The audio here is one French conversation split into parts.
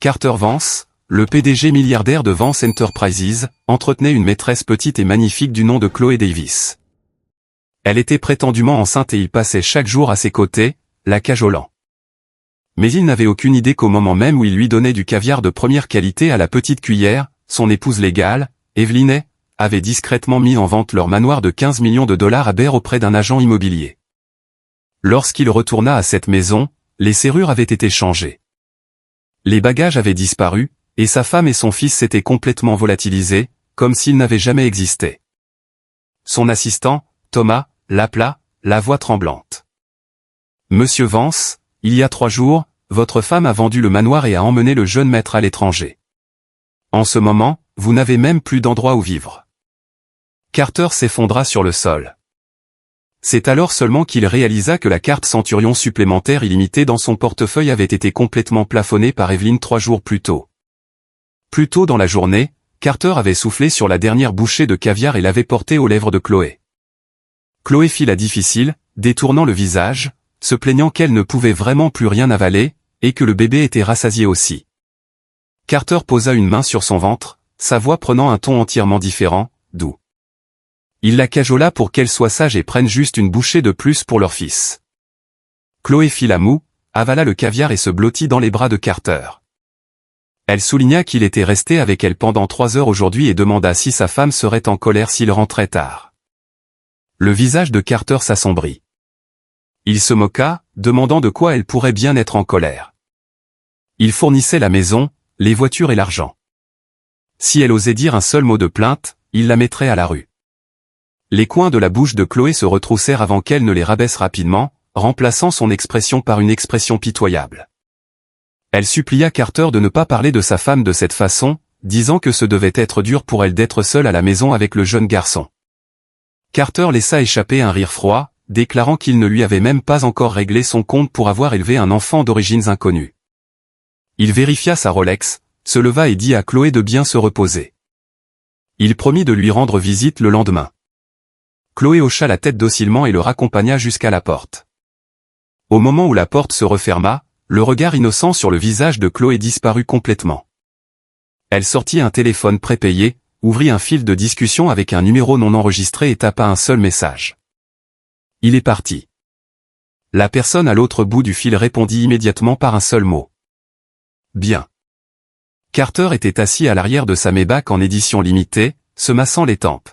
Carter Vance, le PDG milliardaire de Vance Enterprises, entretenait une maîtresse petite et magnifique du nom de Chloé Davis. Elle était prétendument enceinte et il passait chaque jour à ses côtés, la cajolant. Mais il n'avait aucune idée qu'au moment même où il lui donnait du caviar de première qualité à la petite cuillère, son épouse légale, Evelyn, avait discrètement mis en vente leur manoir de 15 millions de dollars à Bear auprès d'un agent immobilier. Lorsqu'il retourna à cette maison, les serrures avaient été changées. Les bagages avaient disparu, et sa femme et son fils s'étaient complètement volatilisés, comme s'ils n'avaient jamais existé. Son assistant, Thomas, l'appela, la voix tremblante. « Monsieur Vance, il y a 3 jours, votre femme a vendu le manoir et a emmené le jeune maître à l'étranger. En ce moment, vous n'avez même plus d'endroit où vivre. » Carter s'effondra sur le sol. C'est alors seulement qu'il réalisa que la carte Centurion supplémentaire illimitée dans son portefeuille avait été complètement plafonnée par Evelyn 3 jours plus tôt. Plus tôt dans la journée, Carter avait soufflé sur la dernière bouchée de caviar et l'avait portée aux lèvres de Chloé. Chloé fit la difficile, détournant le visage, se plaignant qu'elle ne pouvait vraiment plus rien avaler, et que le bébé était rassasié aussi. Carter posa une main sur son ventre, sa voix prenant un ton entièrement différent, doux. Il la cajola pour qu'elle soit sage et prenne juste une bouchée de plus pour leur fils. Chloé fit la moue, avala le caviar et se blottit dans les bras de Carter. Elle souligna qu'il était resté avec elle pendant 3 heures aujourd'hui et demanda si sa femme serait en colère s'il rentrait tard. Le visage de Carter s'assombrit. Il se moqua, demandant de quoi elle pourrait bien être en colère. Il fournissait la maison, les voitures et l'argent. Si elle osait dire un seul mot de plainte, il la mettrait à la rue. Les coins de la bouche de Chloé se retroussèrent avant qu'elle ne les rabaisse rapidement, remplaçant son expression par une expression pitoyable. Elle supplia Carter de ne pas parler de sa femme de cette façon, disant que ce devait être dur pour elle d'être seule à la maison avec le jeune garçon. Carter laissa échapper un rire froid, déclarant qu'il ne lui avait même pas encore réglé son compte pour avoir élevé un enfant d'origines inconnues. Il vérifia sa Rolex, se leva et dit à Chloé de bien se reposer. Il promit de lui rendre visite le lendemain. Chloé hocha la tête docilement et le raccompagna jusqu'à la porte. Au moment où la porte se referma, le regard innocent sur le visage de Chloé disparut complètement. Elle sortit un téléphone prépayé, ouvrit un fil de discussion avec un numéro non enregistré et tapa un seul message. Il est parti. La personne à l'autre bout du fil répondit immédiatement par un seul mot. Bien. Carter était assis à l'arrière de sa Maybach en édition limitée, se massant les tempes.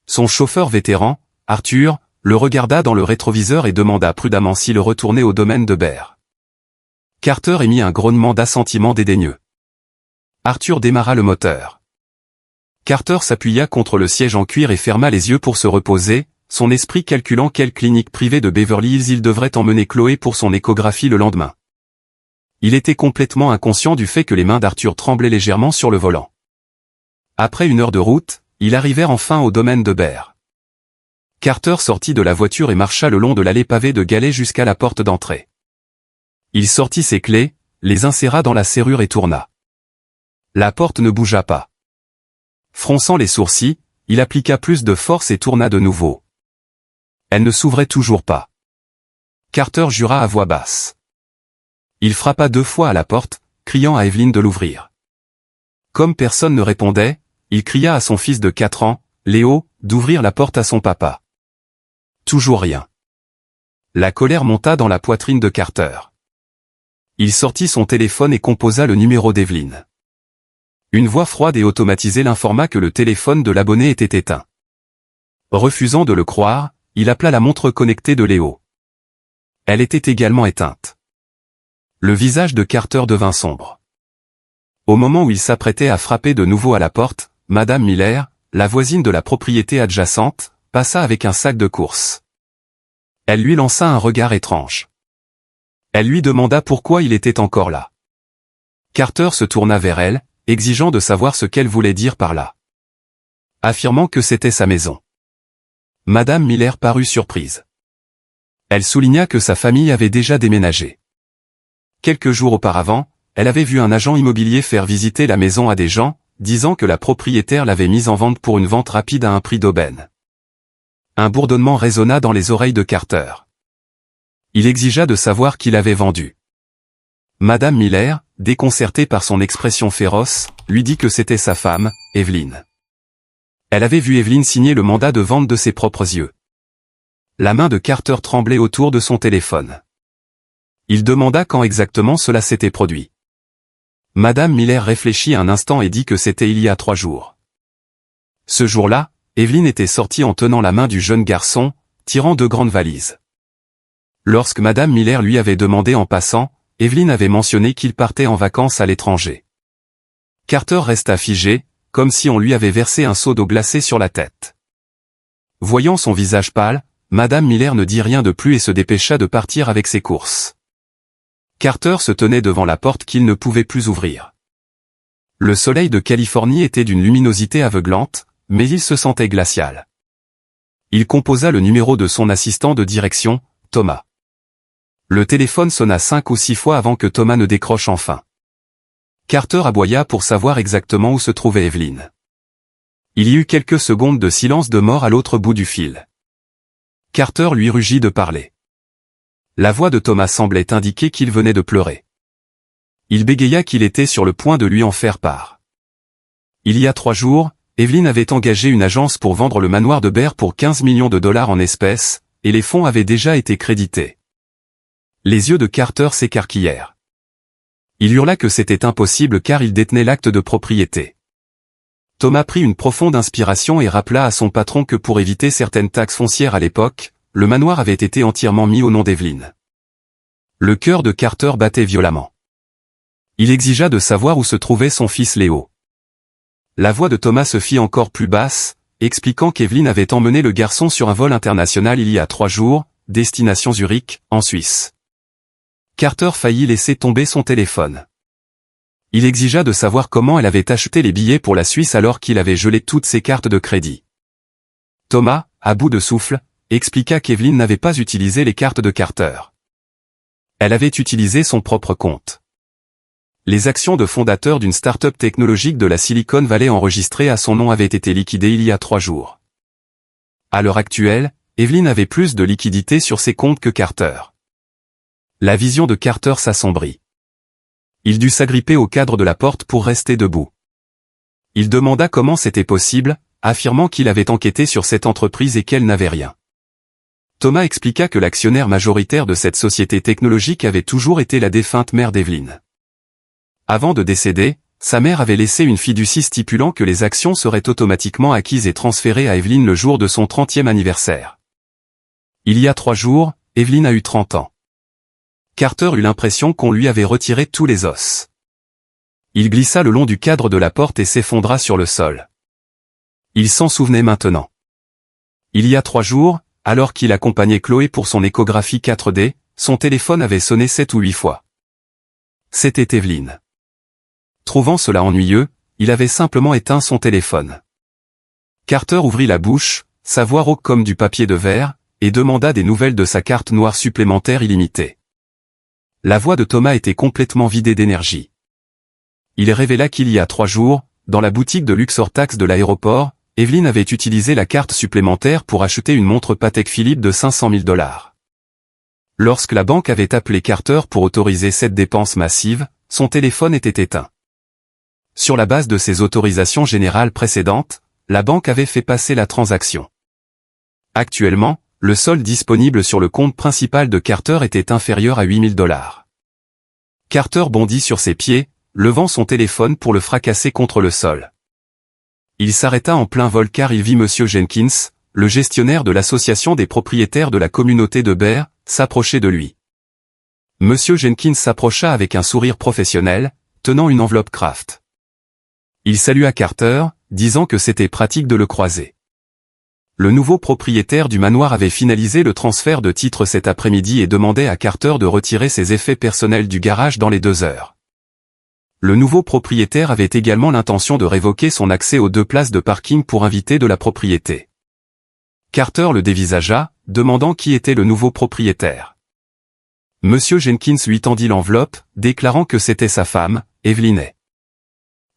Son chauffeur vétéran, Arthur, le regarda dans le rétroviseur et demanda prudemment s'il retournait au domaine de Bear. Carter émit un grognement d'assentiment dédaigneux. Arthur démarra le moteur. Carter s'appuya contre le siège en cuir et ferma les yeux pour se reposer, son esprit calculant quelle clinique privée de Beverly Hills il devrait emmener Chloé pour son échographie le lendemain. Il était complètement inconscient du fait que les mains d'Arthur tremblaient légèrement sur le volant. Après 1 heure de route, ils arrivèrent enfin au domaine de Bear. Carter sortit de la voiture et marcha le long de l'allée pavée de galets jusqu'à la porte d'entrée. Il sortit ses clés, les inséra dans la serrure et tourna. La porte ne bougea pas. Fronçant les sourcils, il appliqua plus de force et tourna de nouveau. Elle ne s'ouvrait toujours pas. Carter jura à voix basse. Il frappa 2 fois à la porte, criant à Evelyn de l'ouvrir. Comme personne ne répondait, il cria à son fils de 4 ans, Léo, d'ouvrir la porte à son papa. Toujours rien. La colère monta dans la poitrine de Carter. Il sortit son téléphone et composa le numéro d'Evelyn. Une voix froide et automatisée l'informa que le téléphone de l'abonné était éteint. Refusant de le croire, il appela la montre connectée de Léo. Elle était également éteinte. Le visage de Carter devint sombre. Au moment où il s'apprêtait à frapper de nouveau à la porte, Madame Miller, la voisine de la propriété adjacente, passa avec un sac de courses. Elle lui lança un regard étrange. Elle lui demanda pourquoi il était encore là. Carter se tourna vers elle, exigeant de savoir ce qu'elle voulait dire par là. Affirmant que c'était sa maison. Madame Miller parut surprise. Elle souligna que sa famille avait déjà déménagé. Quelques jours auparavant, elle avait vu un agent immobilier faire visiter la maison à des gens, disant que la propriétaire l'avait mise en vente pour une vente rapide à un prix d'aubaine. Un bourdonnement résonna dans les oreilles de Carter. Il exigea de savoir qui l'avait vendue. Madame Miller, déconcertée par son expression féroce, lui dit que c'était sa femme, Evelyn. Elle avait vu Evelyn signer le mandat de vente de ses propres yeux. La main de Carter tremblait autour de son téléphone. Il demanda quand exactement cela s'était produit. Madame Miller réfléchit un instant et dit que c'était il y a 3 jours. Ce jour-là, Evelyn était sortie en tenant la main du jeune garçon, tirant 2 grandes valises. Lorsque Madame Miller lui avait demandé en passant, Evelyn avait mentionné qu'il partait en vacances à l'étranger. Carter resta figé, comme si on lui avait versé un seau d'eau glacée sur la tête. Voyant son visage pâle, Madame Miller ne dit rien de plus et se dépêcha de partir avec ses courses. Carter se tenait devant la porte qu'il ne pouvait plus ouvrir. Le soleil de Californie était d'une luminosité aveuglante, mais il se sentait glacial. Il composa le numéro de son assistant de direction, Thomas. Le téléphone sonna 5 ou 6 fois avant que Thomas ne décroche enfin. Carter aboya pour savoir exactement où se trouvait Evelyn. Il y eut quelques secondes de silence de mort à l'autre bout du fil. Carter lui rugit de parler. La voix de Thomas semblait indiquer qu'il venait de pleurer. Il bégaya qu'il était sur le point de lui en faire part. Il y a 3 jours, Evelyn avait engagé une agence pour vendre le manoir de Bear pour 15 millions de dollars en espèces, et les fonds avaient déjà été crédités. Les yeux de Carter s'écarquillèrent. Il hurla que c'était impossible car il détenait l'acte de propriété. Thomas prit une profonde inspiration et rappela à son patron que pour éviter certaines taxes foncières à l'époque, le manoir avait été entièrement mis au nom d'Evelyn. Le cœur de Carter battait violemment. Il exigea de savoir où se trouvait son fils Léo. La voix de Thomas se fit encore plus basse, expliquant qu'Evelyn avait emmené le garçon sur un vol international il y a 3 jours, destination Zurich, en Suisse. Carter faillit laisser tomber son téléphone. Il exigea de savoir comment elle avait acheté les billets pour la Suisse alors qu'il avait gelé toutes ses cartes de crédit. Thomas, à bout de souffle, expliqua qu'Evelyn n'avait pas utilisé les cartes de Carter. Elle avait utilisé son propre compte. Les actions de fondateur d'une start-up technologique de la Silicon Valley enregistrées à son nom avaient été liquidées il y a 3 jours. À l'heure actuelle, Evelyn avait plus de liquidités sur ses comptes que Carter. La vision de Carter s'assombrit. Il dut s'agripper au cadre de la porte pour rester debout. Il demanda comment c'était possible, affirmant qu'il avait enquêté sur cette entreprise et qu'elle n'avait rien. Thomas expliqua que l'actionnaire majoritaire de cette société technologique avait toujours été la défunte mère d'Evelyn. Avant de décéder, sa mère avait laissé une fiducie stipulant que les actions seraient automatiquement acquises et transférées à Evelyn le jour de son 30e anniversaire. Il y a 3 jours, Evelyn a eu 30 ans. Carter eut l'impression qu'on lui avait retiré tous les os. Il glissa le long du cadre de la porte et s'effondra sur le sol. Il s'en souvenait maintenant. Il y a 3 jours, alors qu'il accompagnait Chloé pour son échographie 4D, son téléphone avait sonné 7 ou 8 fois. C'était Evelyn. Trouvant cela ennuyeux, il avait simplement éteint son téléphone. Carter ouvrit la bouche, sa voix rauque comme du papier de verre, et demanda des nouvelles de sa carte noire supplémentaire illimitée. La voix de Thomas était complètement vidée d'énergie. Il révéla qu'il y a 3 jours, dans la boutique de Luxor Tax de l'aéroport, Evelyn avait utilisé la carte supplémentaire pour acheter une montre Patek Philippe de 500 000 $. Lorsque la banque avait appelé Carter pour autoriser cette dépense massive, son téléphone était éteint. Sur la base de ses autorisations générales précédentes, la banque avait fait passer la transaction. Actuellement, le solde disponible sur le compte principal de Carter était inférieur à 8 000 $. Carter bondit sur ses pieds, levant son téléphone pour le fracasser contre le sol. Il s'arrêta en plein vol car il vit M. Jenkins, le gestionnaire de l'association des propriétaires de la communauté de Bear, s'approcher de lui. M. Jenkins s'approcha avec un sourire professionnel, tenant une enveloppe Kraft. Il salua Carter, disant que c'était pratique de le croiser. Le nouveau propriétaire du manoir avait finalisé le transfert de titres cet après-midi et demandait à Carter de retirer ses effets personnels du garage dans les 2 heures. Le nouveau propriétaire avait également l'intention de révoquer son accès aux 2 places de parking pour invités de la propriété. Carter le dévisagea, demandant qui était le nouveau propriétaire. Monsieur Jenkins lui tendit l'enveloppe, déclarant que c'était sa femme, Evelyn.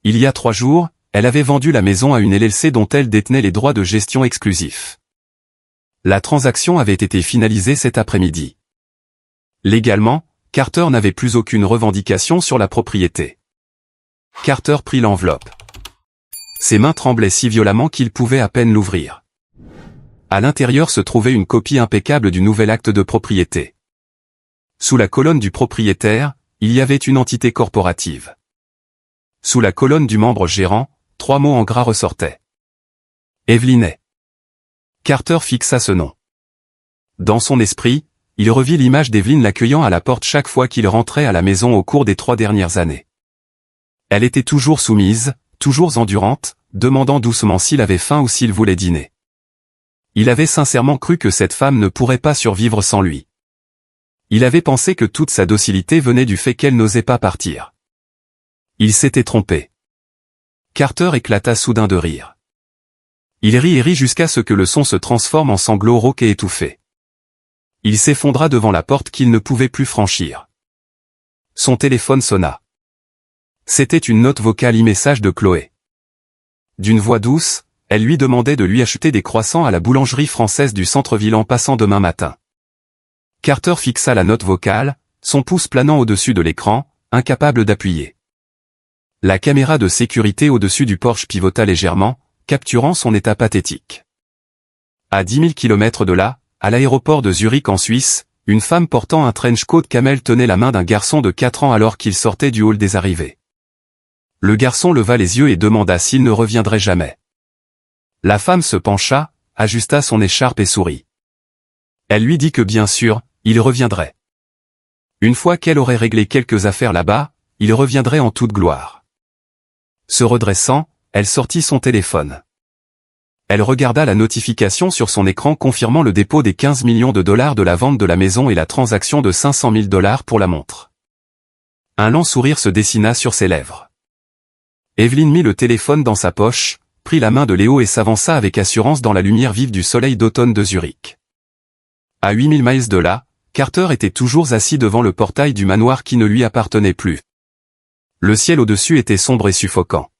Il y a 3 jours, elle avait vendu la maison à une LLC dont elle détenait les droits de gestion exclusifs. La transaction avait été finalisée cet après-midi. Légalement, Carter n'avait plus aucune revendication sur la propriété. Carter prit l'enveloppe. Ses mains tremblaient si violemment qu'il pouvait à peine l'ouvrir. À l'intérieur se trouvait une copie impeccable du nouvel acte de propriété. Sous la colonne du propriétaire, il y avait une entité corporative. Sous la colonne du membre gérant, 3 mots en gras ressortaient. Evelyn. Carter fixa ce nom. Dans son esprit, il revit l'image d'Evelyn l'accueillant à la porte chaque fois qu'il rentrait à la maison au cours des 3 dernières années. Elle était toujours soumise, toujours endurante, demandant doucement s'il avait faim ou s'il voulait dîner. Il avait sincèrement cru que cette femme ne pourrait pas survivre sans lui. Il avait pensé que toute sa docilité venait du fait qu'elle n'osait pas partir. Il s'était trompé. Carter éclata soudain de rire. Il rit et rit jusqu'à ce que le son se transforme en sanglots rauques et étouffés. Il s'effondra devant la porte qu'il ne pouvait plus franchir. Son téléphone sonna. C'était une note vocale e-message de Chloé. D'une voix douce, elle lui demandait de lui acheter des croissants à la boulangerie française du centre-ville en passant demain matin. Carter fixa la note vocale, son pouce planant au-dessus de l'écran, incapable d'appuyer. La caméra de sécurité au-dessus du Porsche pivota légèrement, capturant son état pathétique. À 10 000 km de là, à l'aéroport de Zurich en Suisse, une femme portant un trench coat camel tenait la main d'un garçon de 4 ans alors qu'il sortait du hall des arrivées. Le garçon leva les yeux et demanda s'il ne reviendrait jamais. La femme se pencha, ajusta son écharpe et sourit. Elle lui dit que bien sûr, il reviendrait. Une fois qu'elle aurait réglé quelques affaires là-bas, il reviendrait en toute gloire. Se redressant, elle sortit son téléphone. Elle regarda la notification sur son écran confirmant le dépôt des 15 millions de dollars de la vente de la maison et la transaction de 500 000 dollars pour la montre. Un lent sourire se dessina sur ses lèvres. Evelyn mit le téléphone dans sa poche, prit la main de Léo et s'avança avec assurance dans la lumière vive du soleil d'automne de Zurich. À 8000 miles de là, Carter était toujours assis devant le portail du manoir qui ne lui appartenait plus. Le ciel au-dessus était sombre et suffocant.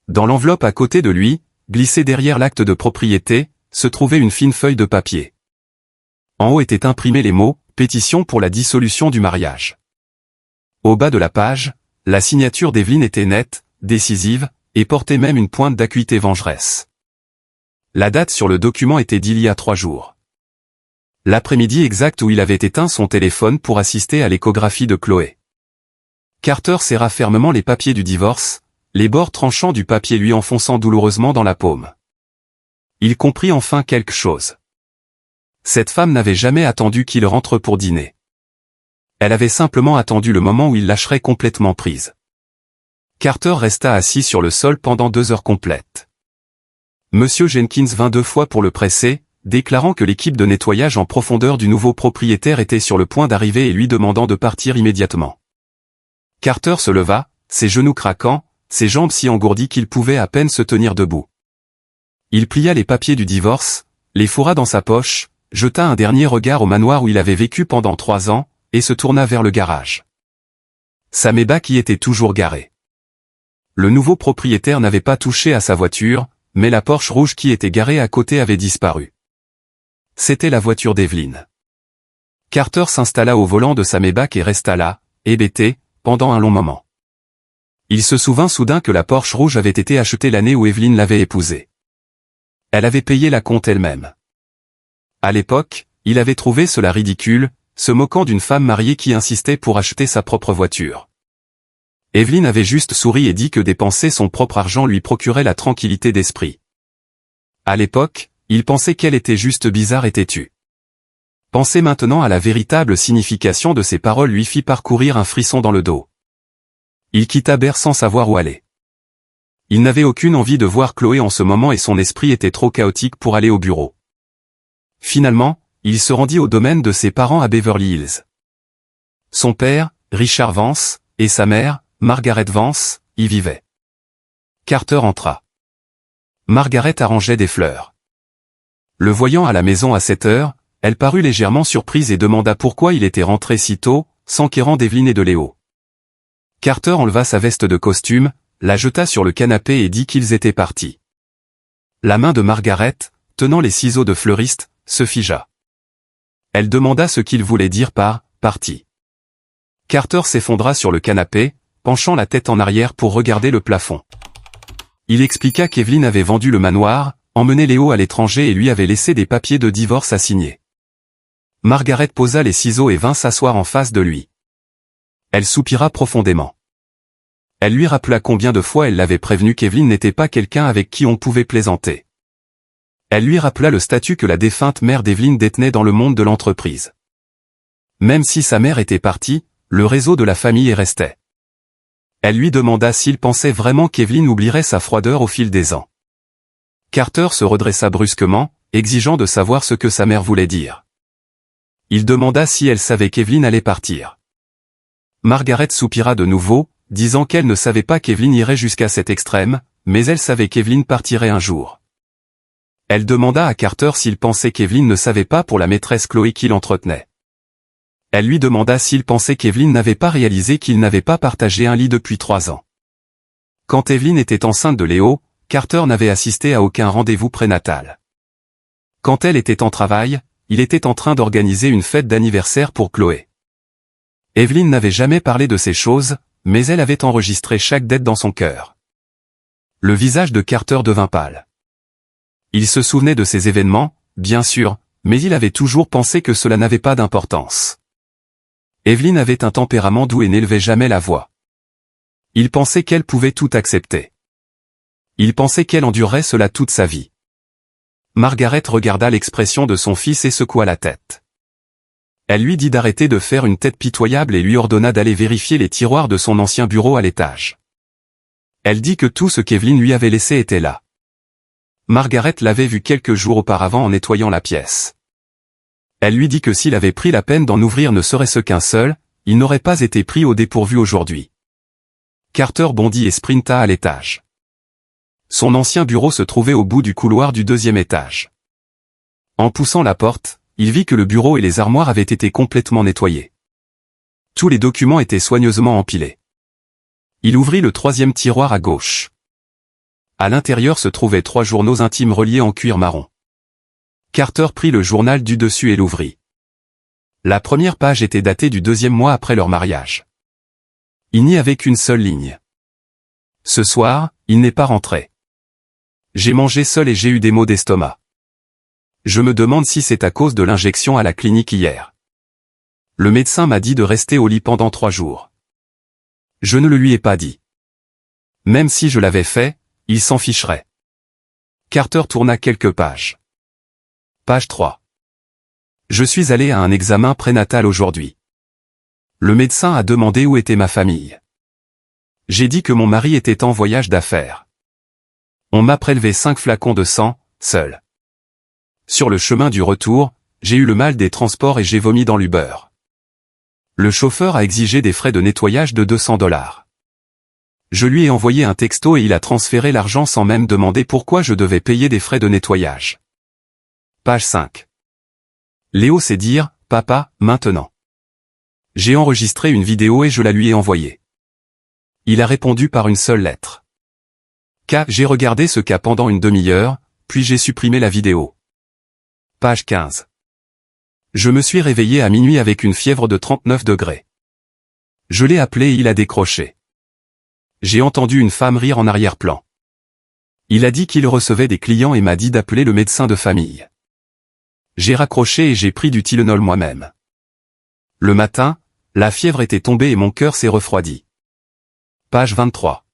Dans l'enveloppe à côté de lui, glissée derrière l'acte de propriété, se trouvait une fine feuille de papier. En haut étaient imprimés les mots « Pétition pour la dissolution du mariage ». Au bas de la page, la signature d'Evelyn était nette, décisive, et portait même une pointe d'acuité vengeresse. La date sur le document était d'il y a 3 jours. L'après-midi exact où il avait éteint son téléphone pour assister à l'échographie de Chloé. Carter serra fermement les papiers du divorce, les bords tranchants du papier lui enfonçant douloureusement dans la paume. Il comprit enfin quelque chose. Cette femme n'avait jamais attendu qu'il rentre pour dîner. Elle avait simplement attendu le moment où il lâcherait complètement prise. Carter resta assis sur le sol pendant 2 heures complètes. Monsieur Jenkins vint 2 fois pour le presser, déclarant que l'équipe de nettoyage en profondeur du nouveau propriétaire était sur le point d'arriver et lui demandant de partir immédiatement. Carter se leva, ses genoux craquant, ses jambes si engourdies qu'il pouvait à peine se tenir debout. Il plia les papiers du divorce, les fourra dans sa poche, jeta un dernier regard au manoir où il avait vécu pendant 3 ans, et se tourna vers le garage. Sa Maybach y était toujours garée. Le nouveau propriétaire n'avait pas touché à sa voiture, mais la Porsche rouge qui était garée à côté avait disparu. C'était la voiture d'Evelyn. Carter s'installa au volant de sa Maybach et resta là, hébété, pendant un long moment. Il se souvint soudain que la Porsche rouge avait été achetée l'année où Evelyn l'avait épousée. Elle avait payé la compte elle-même. À l'époque, il avait trouvé cela ridicule, se moquant d'une femme mariée qui insistait pour acheter sa propre voiture. Evelyn avait juste souri et dit que dépenser son propre argent lui procurait la tranquillité d'esprit. À l'époque, il pensait qu'elle était juste bizarre et têtue. Penser maintenant à la véritable signification de ces paroles lui fit parcourir un frisson dans le dos. Il quitta Berre sans savoir où aller. Il n'avait aucune envie de voir Chloé en ce moment et son esprit était trop chaotique pour aller au bureau. Finalement, il se rendit au domaine de ses parents à Beverly Hills. Son père, Richard Vance, et sa mère, Margaret Vance, y vivaient. Carter entra. Margaret arrangeait des fleurs. Le voyant à la maison à 7 heures, elle parut légèrement surprise et demanda pourquoi il était rentré si tôt, s'enquérant d'Evelyn et de Léo. Carter enleva sa veste de costume, la jeta sur le canapé et dit qu'ils étaient partis. La main de Margaret, tenant les ciseaux de fleuriste, se figea. Elle demanda ce qu'il voulait dire par « parti ». Carter s'effondra sur le canapé, penchant la tête en arrière pour regarder le plafond. Il expliqua qu'Evelyn avait vendu le manoir, emmené Léo à l'étranger et lui avait laissé des papiers de divorce à signer. Margaret posa les ciseaux et vint s'asseoir en face de lui. Elle soupira profondément. Elle lui rappela combien de fois elle l'avait prévenu qu'Evelyn n'était pas quelqu'un avec qui on pouvait plaisanter. Elle lui rappela le statut que la défunte mère d'Evelyn détenait dans le monde de l'entreprise. Même si sa mère était partie, le réseau de la famille y restait. Elle lui demanda s'il pensait vraiment qu'Evelyn oublierait sa froideur au fil des ans. Carter se redressa brusquement, exigeant de savoir ce que sa mère voulait dire. Il demanda si elle savait qu'Evelyn allait partir. Margaret soupira de nouveau, disant qu'elle ne savait pas qu'Evelyn irait jusqu'à cet extrême, mais elle savait qu'Evelyn partirait un jour. Elle demanda à Carter s'il pensait qu'Evelyn ne savait pas pour la maîtresse Chloé qu'il entretenait. Elle lui demanda s'il pensait qu'Evelyn n'avait pas réalisé qu'il n'avait pas partagé un lit depuis 3 ans. Quand Evelyn était enceinte de Léo, Carter n'avait assisté à aucun rendez-vous prénatal. Quand elle était en travail, il était en train d'organiser une fête d'anniversaire pour Chloé. Evelyn n'avait jamais parlé de ces choses, mais elle avait enregistré chaque dette dans son cœur. Le visage de Carter devint pâle. Il se souvenait de ces événements, bien sûr, mais il avait toujours pensé que cela n'avait pas d'importance. Evelyn avait un tempérament doux et n'élevait jamais la voix. Il pensait qu'elle pouvait tout accepter. Il pensait qu'elle endurerait cela toute sa vie. Margaret regarda l'expression de son fils et secoua la tête. Elle lui dit d'arrêter de faire une tête pitoyable et lui ordonna d'aller vérifier les tiroirs de son ancien bureau à l'étage. Elle dit que tout ce qu'Evelyn lui avait laissé était là. Margaret l'avait vu quelques jours auparavant en nettoyant la pièce. Elle lui dit que s'il avait pris la peine d'en ouvrir ne serait-ce qu'un seul, il n'aurait pas été pris au dépourvu aujourd'hui. Carter bondit et sprinta à l'étage. Son ancien bureau se trouvait au bout du couloir du 2e étage. En poussant la porte, il vit que le bureau et les armoires avaient été complètement nettoyés. Tous les documents étaient soigneusement empilés. Il ouvrit le 3e tiroir à gauche. À l'intérieur se trouvaient 3 journaux intimes reliés en cuir marron. Carter prit le journal du dessus et l'ouvrit. La première page était datée du 2e mois après leur mariage. Il n'y avait qu'une seule ligne. Ce soir, il n'est pas rentré. J'ai mangé seul et j'ai eu des maux d'estomac. Je me demande si c'est à cause de l'injection à la clinique hier. Le médecin m'a dit de rester au lit pendant 3 jours. Je ne le lui ai pas dit. Même si je l'avais fait, il s'en ficherait. Carter tourna quelques pages. Page 3. Je suis allé à un examen prénatal aujourd'hui. Le médecin a demandé où était ma famille. J'ai dit que mon mari était en voyage d'affaires. On m'a prélevé 5 flacons de sang, seul. Sur le chemin du retour, j'ai eu le mal des transports et j'ai vomi dans l'Uber. Le chauffeur a exigé des frais de nettoyage de $200. Je lui ai envoyé un texto et il a transféré l'argent sans même demander pourquoi je devais payer des frais de nettoyage. Page 5. Léo sait dire « Papa, maintenant ». J'ai enregistré une vidéo et je la lui ai envoyée. Il a répondu par une seule lettre. J'ai regardé ce cas pendant une demi-heure, puis j'ai supprimé la vidéo. Page 15. Je me suis réveillé à minuit avec une fièvre de 39 degrés. Je l'ai appelé et il a décroché. J'ai entendu une femme rire en arrière-plan. Il a dit qu'il recevait des clients et m'a dit d'appeler le médecin de famille. J'ai raccroché et j'ai pris du Tylenol moi-même. Le matin, la fièvre était tombée et mon cœur s'est refroidi. Page 23.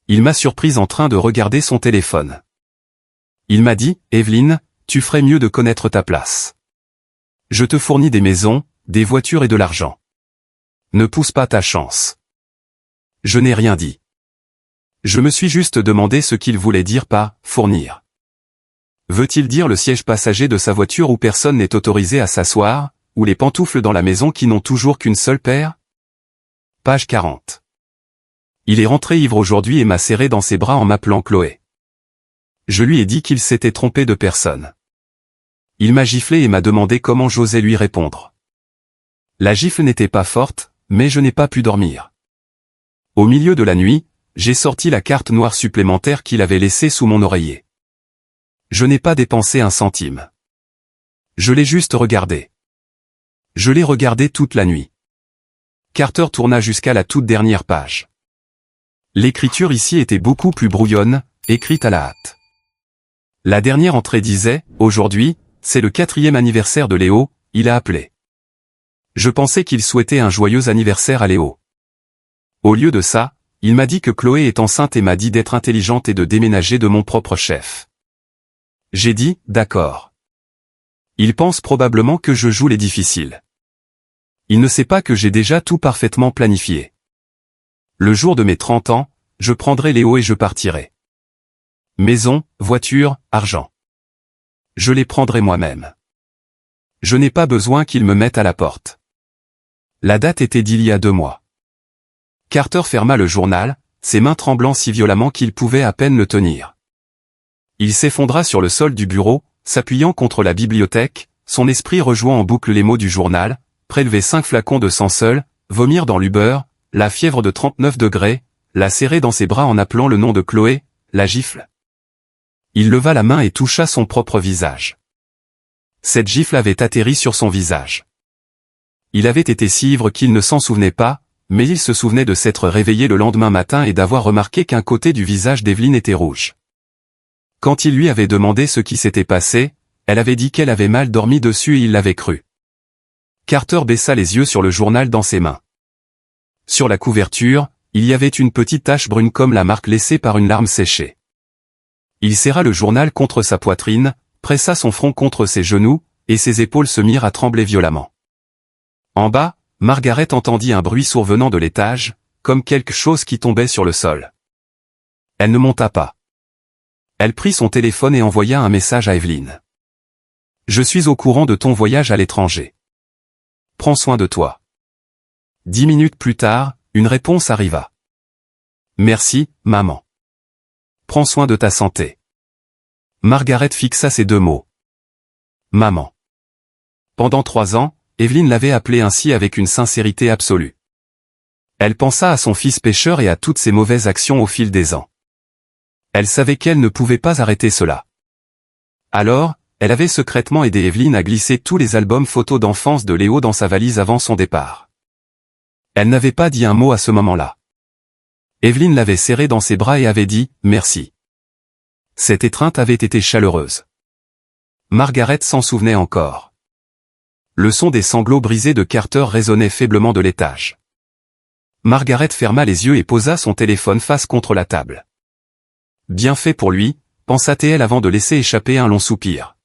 Il m'a surprise en train de regarder son téléphone. Il m'a dit, « Evelyn, tu ferais mieux de connaître ta place. Je te fournis des maisons, des voitures et de l'argent. Ne pousse pas ta chance. » Je n'ai rien dit. Je me suis juste demandé ce qu'il voulait dire par « fournir ». Veut-il dire le siège passager de sa voiture où personne n'est autorisé à s'asseoir, ou les pantoufles dans la maison qui n'ont toujours qu'une seule paire? Page 40. Il est rentré ivre aujourd'hui et m'a serré dans ses bras en m'appelant Chloé. Je lui ai dit qu'il s'était trompé de personne. Il m'a giflé et m'a demandé comment j'osais lui répondre. La gifle n'était pas forte, mais je n'ai pas pu dormir. Au milieu de la nuit, j'ai sorti la carte noire supplémentaire qu'il avait laissée sous mon oreiller. Je n'ai pas dépensé un centime. Je l'ai juste regardé. Je l'ai regardé toute la nuit. Carter tourna jusqu'à la toute dernière page. L'écriture ici était beaucoup plus brouillonne, écrite à la hâte. La dernière entrée disait, « Aujourd'hui, c'est le 4e anniversaire de Léo, il a appelé. Je pensais qu'il souhaitait un joyeux anniversaire à Léo. Au lieu de ça, il m'a dit que Chloé est enceinte et m'a dit d'être intelligente et de déménager de mon propre chef. J'ai dit, d'accord. Il pense probablement que je joue les difficiles. Il ne sait pas que j'ai déjà tout parfaitement planifié. Le jour de mes 30 ans, je prendrai Léo et je partirai. Maison, voiture, argent. Je les prendrai moi-même. Je n'ai pas besoin qu'il me mette à la porte. » La date était d'il y a 2 mois. Carter ferma le journal, ses mains tremblant si violemment qu'il pouvait à peine le tenir. Il s'effondra sur le sol du bureau, s'appuyant contre la bibliothèque, son esprit rejouant en boucle les mots du journal, prélever 5 flacons de sang seul, vomir dans l'Uber, la fièvre de 39 degrés, la serrer dans ses bras en appelant le nom de Chloé, la gifle. Il leva la main et toucha son propre visage. Cette gifle avait atterri sur son visage. Il avait été si ivre qu'il ne s'en souvenait pas, mais il se souvenait de s'être réveillé le lendemain matin et d'avoir remarqué qu'un côté du visage d'Evelyn était rouge. Quand il lui avait demandé ce qui s'était passé, elle avait dit qu'elle avait mal dormi dessus et il l'avait cru. Carter baissa les yeux sur le journal dans ses mains. Sur la couverture, il y avait une petite tache brune comme la marque laissée par une larme séchée. Il serra le journal contre sa poitrine, pressa son front contre ses genoux, et ses épaules se mirent à trembler violemment. En bas, Margaret entendit un bruit survenant de l'étage, comme quelque chose qui tombait sur le sol. Elle ne monta pas. Elle prit son téléphone et envoya un message à Evelyn. « Je suis au courant de ton voyage à l'étranger. Prends soin de toi. » 10 minutes plus tard, une réponse arriva. « Merci, maman. Prends soin de ta santé. » Margaret fixa ces 2 mots. Maman. Pendant 3 ans, Evelyn l'avait appelée ainsi avec une sincérité absolue. Elle pensa à son fils pécheur et à toutes ses mauvaises actions au fil des ans. Elle savait qu'elle ne pouvait pas arrêter cela. Alors, elle avait secrètement aidé Evelyn à glisser tous les albums photos d'enfance de Léo dans sa valise avant son départ. Elle n'avait pas dit un mot à ce moment-là. Evelyn l'avait serré dans ses bras et avait dit « merci ». Cette étreinte avait été chaleureuse. Margaret s'en souvenait encore. Le son des sanglots brisés de Carter résonnait faiblement de l'étage. Margaret ferma les yeux et posa son téléphone face contre la table. Bien fait pour lui, pensa-t-elle avant de laisser échapper un long soupir.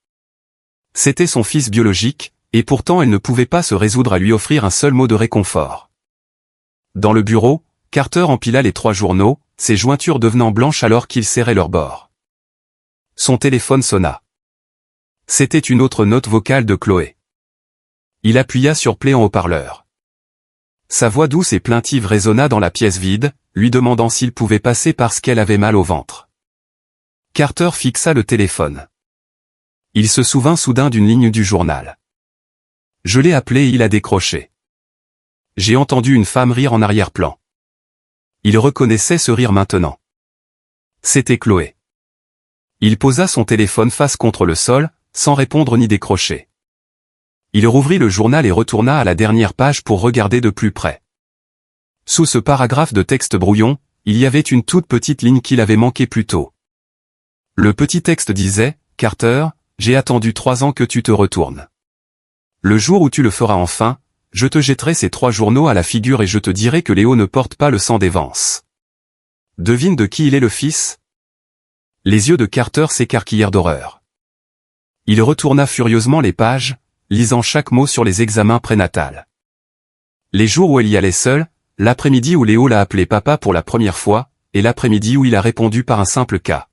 C'était son fils biologique, et pourtant elle ne pouvait pas se résoudre à lui offrir un seul mot de réconfort. Dans le bureau, Carter empila les 3 journaux, ses jointures devenant blanches alors qu'il serrait leur bord. Son téléphone sonna. C'était une autre note vocale de Chloé. Il appuya sur play en haut-parleur. Sa voix douce et plaintive résonna dans la pièce vide, lui demandant s'il pouvait passer parce qu'elle avait mal au ventre. Carter fixa le téléphone. Il se souvint soudain d'une ligne du journal. « Je l'ai appelé et il a décroché. J'ai entendu une femme rire en arrière-plan. » Il reconnaissait ce rire maintenant. C'était Chloé. Il posa son téléphone face contre le sol, sans répondre ni décrocher. Il rouvrit le journal et retourna à la dernière page pour regarder de plus près. Sous ce paragraphe de texte brouillon, il y avait une toute petite ligne qu'il avait manquée plus tôt. Le petit texte disait « Carter, j'ai attendu 3 ans que tu te retournes. Le jour où tu le feras enfin, je te jetterai ces 3 journaux à la figure et je te dirai que Léo ne porte pas le sang des Vance. Devine de qui il est le fils ?» Les yeux de Carter s'écarquillèrent d'horreur. Il retourna furieusement les pages, lisant chaque mot sur les examens prénatals. Les jours où elle y allait seule, l'après-midi où Léo l'a appelé papa pour la première fois, et l'après-midi où il a répondu par un simple cas.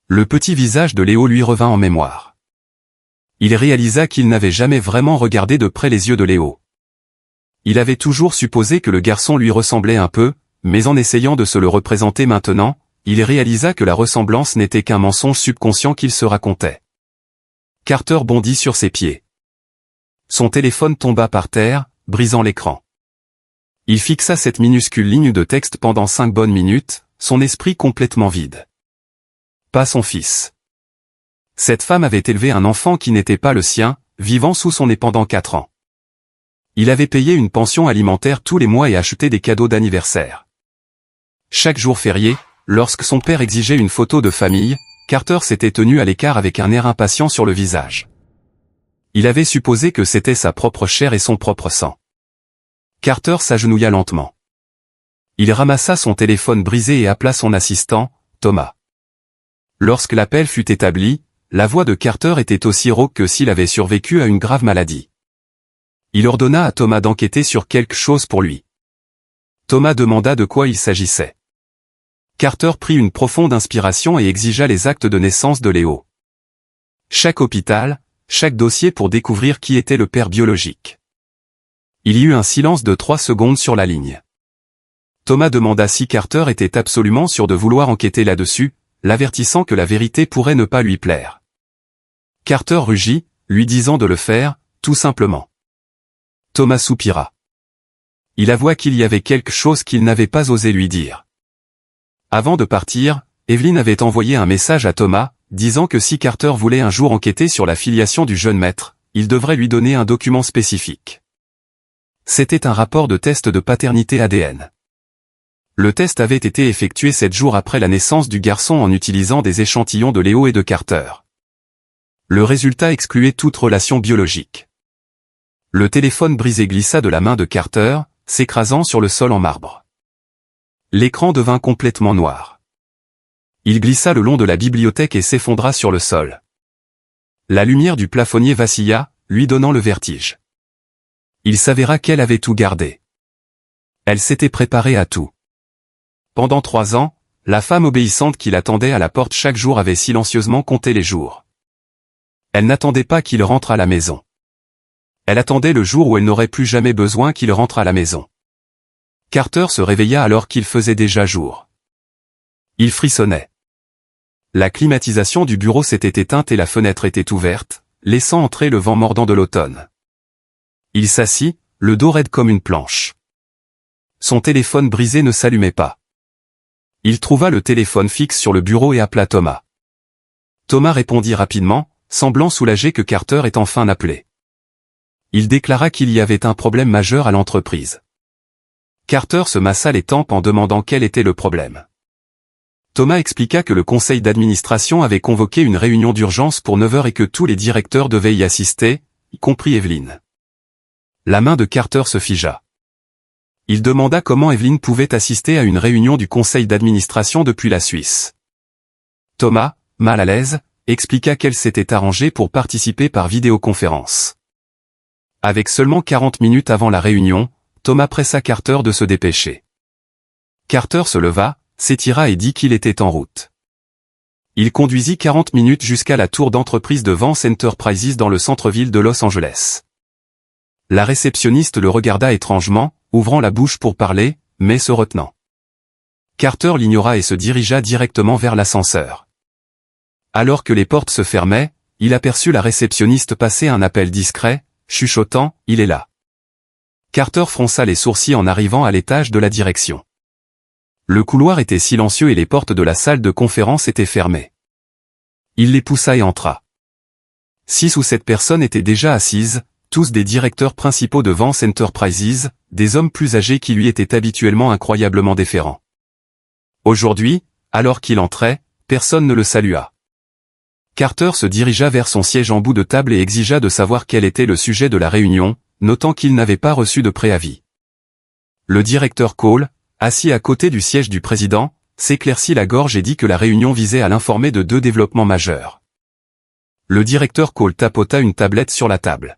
Le petit visage de Léo lui revint en mémoire. Il réalisa qu'il n'avait jamais vraiment regardé de près les yeux de Léo. Il avait toujours supposé que le garçon lui ressemblait un peu, mais en essayant de se le représenter maintenant, il réalisa que la ressemblance n'était qu'un mensonge subconscient qu'il se racontait. Carter bondit sur ses pieds. Son téléphone tomba par terre, brisant l'écran. Il fixa cette minuscule ligne de texte pendant 5 bonnes minutes, son esprit complètement vide. Pas son fils. Cette femme avait élevé un enfant qui n'était pas le sien, vivant sous son nez pendant 4 ans. Il avait payé une pension alimentaire tous les mois et acheté des cadeaux d'anniversaire. Chaque jour férié, lorsque son père exigeait une photo de famille, Carter s'était tenu à l'écart avec un air impatient sur le visage. Il avait supposé que c'était sa propre chair et son propre sang. Carter s'agenouilla lentement. Il ramassa son téléphone brisé et appela son assistant, Thomas. Lorsque l'appel fut établi, la voix de Carter était aussi rauque que s'il avait survécu à une grave maladie. Il ordonna à Thomas d'enquêter sur quelque chose pour lui. Thomas demanda de quoi il s'agissait. Carter prit une profonde inspiration et exigea les actes de naissance de Léo. Chaque hôpital, chaque dossier pour découvrir qui était le père biologique. Il y eut un silence de 3 secondes sur la ligne. Thomas demanda si Carter était absolument sûr de vouloir enquêter là-dessus, l'avertissant que la vérité pourrait ne pas lui plaire. Carter rugit, lui disant de le faire, tout simplement. Thomas soupira. Il avoua qu'il y avait quelque chose qu'il n'avait pas osé lui dire. Avant de partir, Evelyn avait envoyé un message à Thomas, disant que si Carter voulait un jour enquêter sur la filiation du jeune maître, il devrait lui donner un document spécifique. C'était un rapport de test de paternité ADN. Le test avait été effectué 7 jours après la naissance du garçon en utilisant des échantillons de Léo et de Carter. Le résultat excluait toute relation biologique. Le téléphone brisé glissa de la main de Carter, s'écrasant sur le sol en marbre. L'écran devint complètement noir. Il glissa le long de la bibliothèque et s'effondra sur le sol. La lumière du plafonnier vacilla, lui donnant le vertige. Il s'avéra qu'elle avait tout gardé. Elle s'était préparée à tout. Pendant 3 ans, la femme obéissante qui l'attendait à la porte chaque jour avait silencieusement compté les jours. Elle n'attendait pas qu'il rentre à la maison. Elle attendait le jour où elle n'aurait plus jamais besoin qu'il rentre à la maison. Carter se réveilla alors qu'il faisait déjà jour. Il frissonnait. La climatisation du bureau s'était éteinte et la fenêtre était ouverte, laissant entrer le vent mordant de l'automne. Il s'assit, le dos raide comme une planche. Son téléphone brisé ne s'allumait pas. Il trouva le téléphone fixe sur le bureau et appela Thomas. Thomas répondit rapidement, semblant soulagé que Carter ait enfin appelé. Il déclara qu'il y avait un problème majeur à l'entreprise. Carter se massa les tempes en demandant quel était le problème. Thomas expliqua que le conseil d'administration avait convoqué une réunion d'urgence pour 9 heures et que tous les directeurs devaient y assister, y compris Evelyn. La main de Carter se figea. Il demanda comment Evelyn pouvait assister à une réunion du conseil d'administration depuis la Suisse. Thomas, mal à l'aise, expliqua qu'elle s'était arrangée pour participer par vidéoconférence. Avec seulement 40 minutes avant la réunion, Thomas pressa Carter de se dépêcher. Carter se leva, s'étira et dit qu'il était en route. Il conduisit 40 minutes jusqu'à la tour d'entreprise de Vance Enterprises dans le centre-ville de Los Angeles. La réceptionniste le regarda étrangement, ouvrant la bouche pour parler, mais se retenant. Carter l'ignora et se dirigea directement vers l'ascenseur. Alors que les portes se fermaient, il aperçut la réceptionniste passer un appel discret, chuchotant « Il est là ». Carter fronça les sourcils en arrivant à l'étage de la direction. Le couloir était silencieux et les portes de la salle de conférence étaient fermées. Il les poussa et entra. 6 ou 7 personnes étaient déjà assises, tous des directeurs principaux de Vance Enterprises, des hommes plus âgés qui lui étaient habituellement incroyablement déférents. Aujourd'hui, alors qu'il entrait, personne ne le salua. Carter se dirigea vers son siège en bout de table et exigea de savoir quel était le sujet de la réunion, notant qu'il n'avait pas reçu de préavis. Le directeur Cole, assis à côté du siège du président, s'éclaircit la gorge et dit que la réunion visait à l'informer de 2 développements majeurs. Le directeur Cole tapota une tablette sur la table.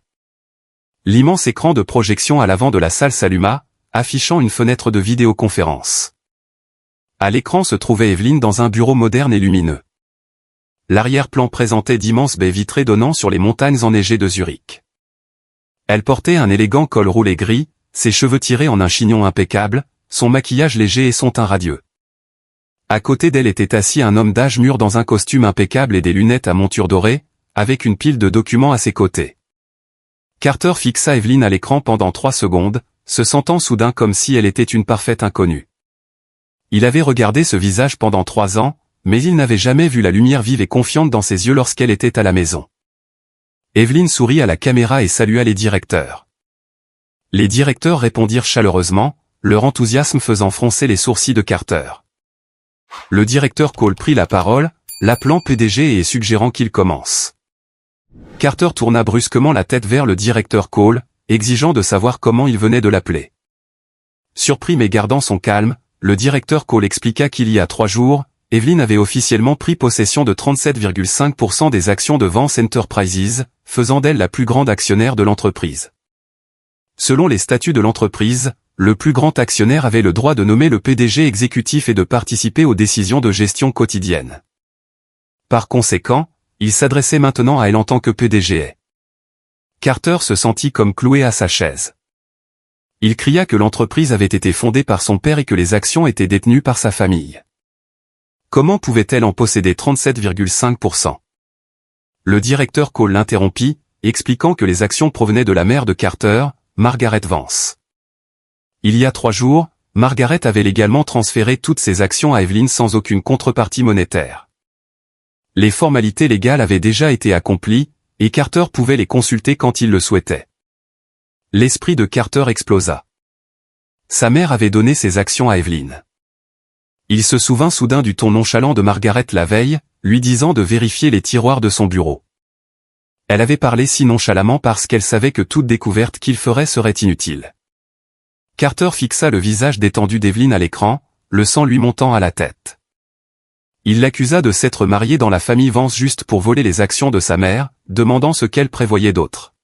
L'immense écran de projection à l'avant de la salle s'alluma, affichant une fenêtre de vidéoconférence. À l'écran se trouvait Evelyn dans un bureau moderne et lumineux. L'arrière-plan présentait d'immenses baies vitrées donnant sur les montagnes enneigées de Zurich. Elle portait un élégant col roulé gris, ses cheveux tirés en un chignon impeccable, son maquillage léger et son teint radieux. À côté d'elle était assis un homme d'âge mûr dans un costume impeccable et des lunettes à monture dorée, avec une pile de documents à ses côtés. Carter fixa Evelyn à l'écran pendant 3 secondes, se sentant soudain comme si elle était une parfaite inconnue. Il avait regardé ce visage pendant 3 ans, mais il n'avait jamais vu la lumière vive et confiante dans ses yeux lorsqu'elle était à la maison. Evelyn sourit à la caméra et salua les directeurs. Les directeurs répondirent chaleureusement, leur enthousiasme faisant froncer les sourcils de Carter. Le directeur Cole prit la parole, l'appelant PDG et suggérant qu'il commence. Carter tourna brusquement la tête vers le directeur Cole, exigeant de savoir comment il venait de l'appeler. Surpris mais gardant son calme, le directeur Cole expliqua qu'il y a 3 jours, Evelyn avait officiellement pris possession de 37,5% des actions de Vance Enterprises, faisant d'elle la plus grande actionnaire de l'entreprise. Selon les statuts de l'entreprise, le plus grand actionnaire avait le droit de nommer le PDG exécutif et de participer aux décisions de gestion quotidiennes. Par conséquent, il s'adressait maintenant à elle en tant que PDG. Carter se sentit comme cloué à sa chaise. Il cria que l'entreprise avait été fondée par son père et que les actions étaient détenues par sa famille. Comment pouvait-elle en posséder 37,5%? Le directeur Cole l'interrompit, expliquant que les actions provenaient de la mère de Carter, Margaret Vance. Il y a 3 jours, Margaret avait légalement transféré toutes ses actions à Evelyn sans aucune contrepartie monétaire. Les formalités légales avaient déjà été accomplies, et Carter pouvait les consulter quand il le souhaitait. L'esprit de Carter explosa. Sa mère avait donné ses actions à Evelyn. Il se souvint soudain du ton nonchalant de Margaret la veille, lui disant de vérifier les tiroirs de son bureau. Elle avait parlé si nonchalamment parce qu'elle savait que toute découverte qu'il ferait serait inutile. Carter fixa le visage détendu d'Evelyn à l'écran, le sang lui montant à la tête. Il l'accusa de s'être marié dans la famille Vance juste pour voler les actions de sa mère, demandant ce qu'elle prévoyait d'autre.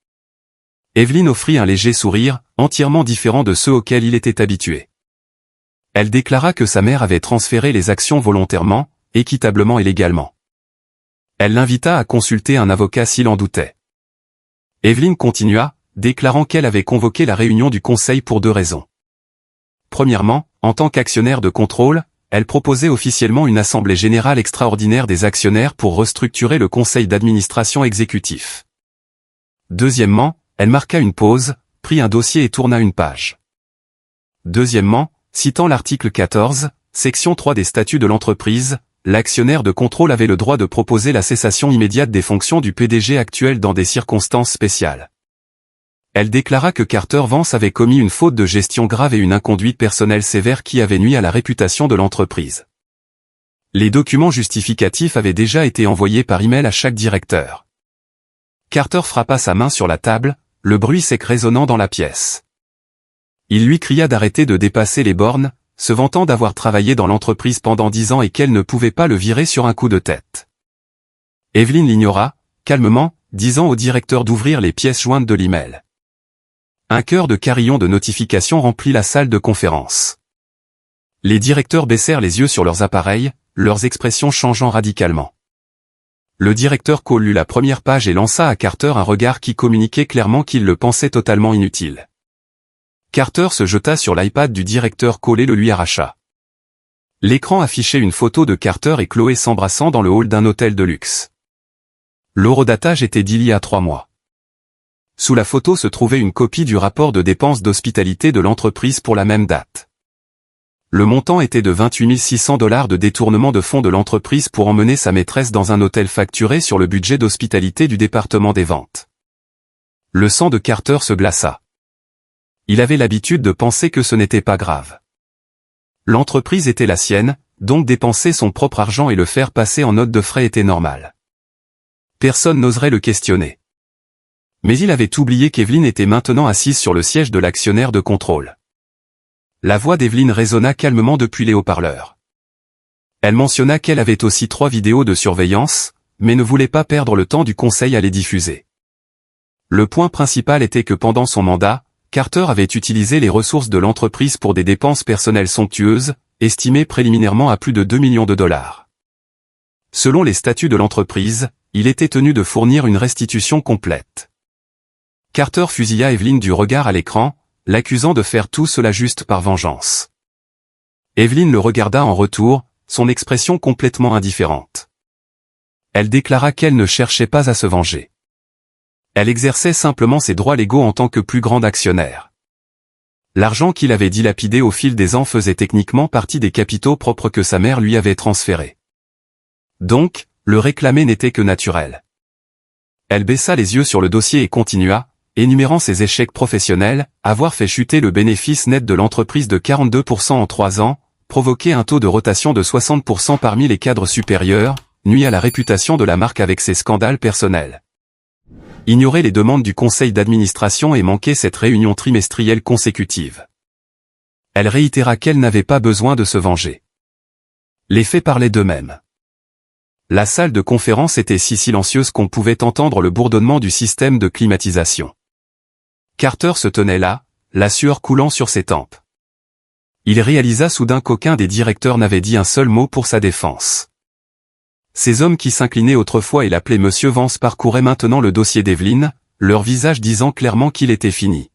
Evelyn offrit un léger sourire, entièrement différent de ceux auxquels il était habitué. Elle déclara que sa mère avait transféré les actions volontairement, équitablement et légalement. Elle l'invita à consulter un avocat s'il en doutait. Evelyn continua, déclarant qu'elle avait convoqué la réunion du conseil pour 2 raisons. Premièrement, en tant qu'actionnaire de contrôle, elle proposait officiellement une assemblée générale extraordinaire des actionnaires pour restructurer le conseil d'administration exécutif. Deuxièmement, elle marqua une pause, prit un dossier et tourna une page. Deuxièmement, citant l'article 14, section 3 des statuts de l'entreprise, l'actionnaire de contrôle avait le droit de proposer la cessation immédiate des fonctions du PDG actuel dans des circonstances spéciales. Elle déclara que Carter Vance avait commis une faute de gestion grave et une inconduite personnelle sévère qui avait nui à la réputation de l'entreprise. Les documents justificatifs avaient déjà été envoyés par email à chaque directeur. Carter frappa sa main sur la table, le bruit sec résonnant dans la pièce. Il lui cria d'arrêter de dépasser les bornes, se vantant d'avoir travaillé dans l'entreprise pendant 10 ans et qu'elle ne pouvait pas le virer sur un coup de tête. Evelyn l'ignora, calmement, disant au directeur d'ouvrir les pièces jointes de l'email. Un chœur de carillons de notifications remplit la salle de conférence. Les directeurs baissèrent les yeux sur leurs appareils, leurs expressions changeant radicalement. Le directeur Cole lut la première page et lança à Carter un regard qui communiquait clairement qu'il le pensait totalement inutile. Carter se jeta sur l'iPad du directeur Cole et le lui arracha. L'écran affichait une photo de Carter et Chloé s'embrassant dans le hall d'un hôtel de luxe. L'horodatage était d'il y a 3 mois. Sous la photo se trouvait une copie du rapport de dépenses d'hospitalité de l'entreprise pour la même date. Le montant était de 28 600 $ de détournement de fonds de l'entreprise pour emmener sa maîtresse dans un hôtel facturé sur le budget d'hospitalité du département des ventes. Le sang de Carter se glaça. Il avait l'habitude de penser que ce n'était pas grave. L'entreprise était la sienne, donc dépenser son propre argent et le faire passer en note de frais était normal. Personne n'oserait le questionner. Mais il avait oublié qu'Evelyn était maintenant assise sur le siège de l'actionnaire de contrôle. La voix d'Evelyn résonna calmement depuis les haut-parleurs. Elle mentionna qu'elle avait aussi 3 vidéos de surveillance, mais ne voulait pas perdre le temps du conseil à les diffuser. Le point principal était que pendant son mandat, Carter avait utilisé les ressources de l'entreprise pour des dépenses personnelles somptueuses, estimées préliminairement à plus de 2 millions de $. Selon les statuts de l'entreprise, il était tenu de fournir une restitution complète. Carter fusilla Evelyn du regard à l'écran, l'accusant de faire tout cela juste par vengeance. Evelyn le regarda en retour, son expression complètement indifférente. Elle déclara qu'elle ne cherchait pas à se venger. Elle exerçait simplement ses droits légaux en tant que plus grande actionnaire. L'argent qu'il avait dilapidé au fil des ans faisait techniquement partie des capitaux propres que sa mère lui avait transférés. Donc, le réclamer n'était que naturel. Elle baissa les yeux sur le dossier et continua, énumérant ses échecs professionnels, avoir fait chuter le bénéfice net de l'entreprise de 42% en 3 ans, provoquer un taux de rotation de 60% parmi les cadres supérieurs, nuit à la réputation de la marque avec ses scandales personnels. Ignorer les demandes du conseil d'administration et manquer cette réunion trimestrielle consécutive. Elle réitéra qu'elle n'avait pas besoin de se venger. Les faits parlaient d'eux-mêmes. La salle de conférence était si silencieuse qu'on pouvait entendre le bourdonnement du système de climatisation. Carter se tenait là, la sueur coulant sur ses tempes. Il réalisa soudain qu'aucun des directeurs n'avait dit un seul mot pour sa défense. Ces hommes qui s'inclinaient autrefois et l'appelaient Monsieur Vance parcouraient maintenant le dossier d'Evelyn, leur visage disant clairement qu'il était fini.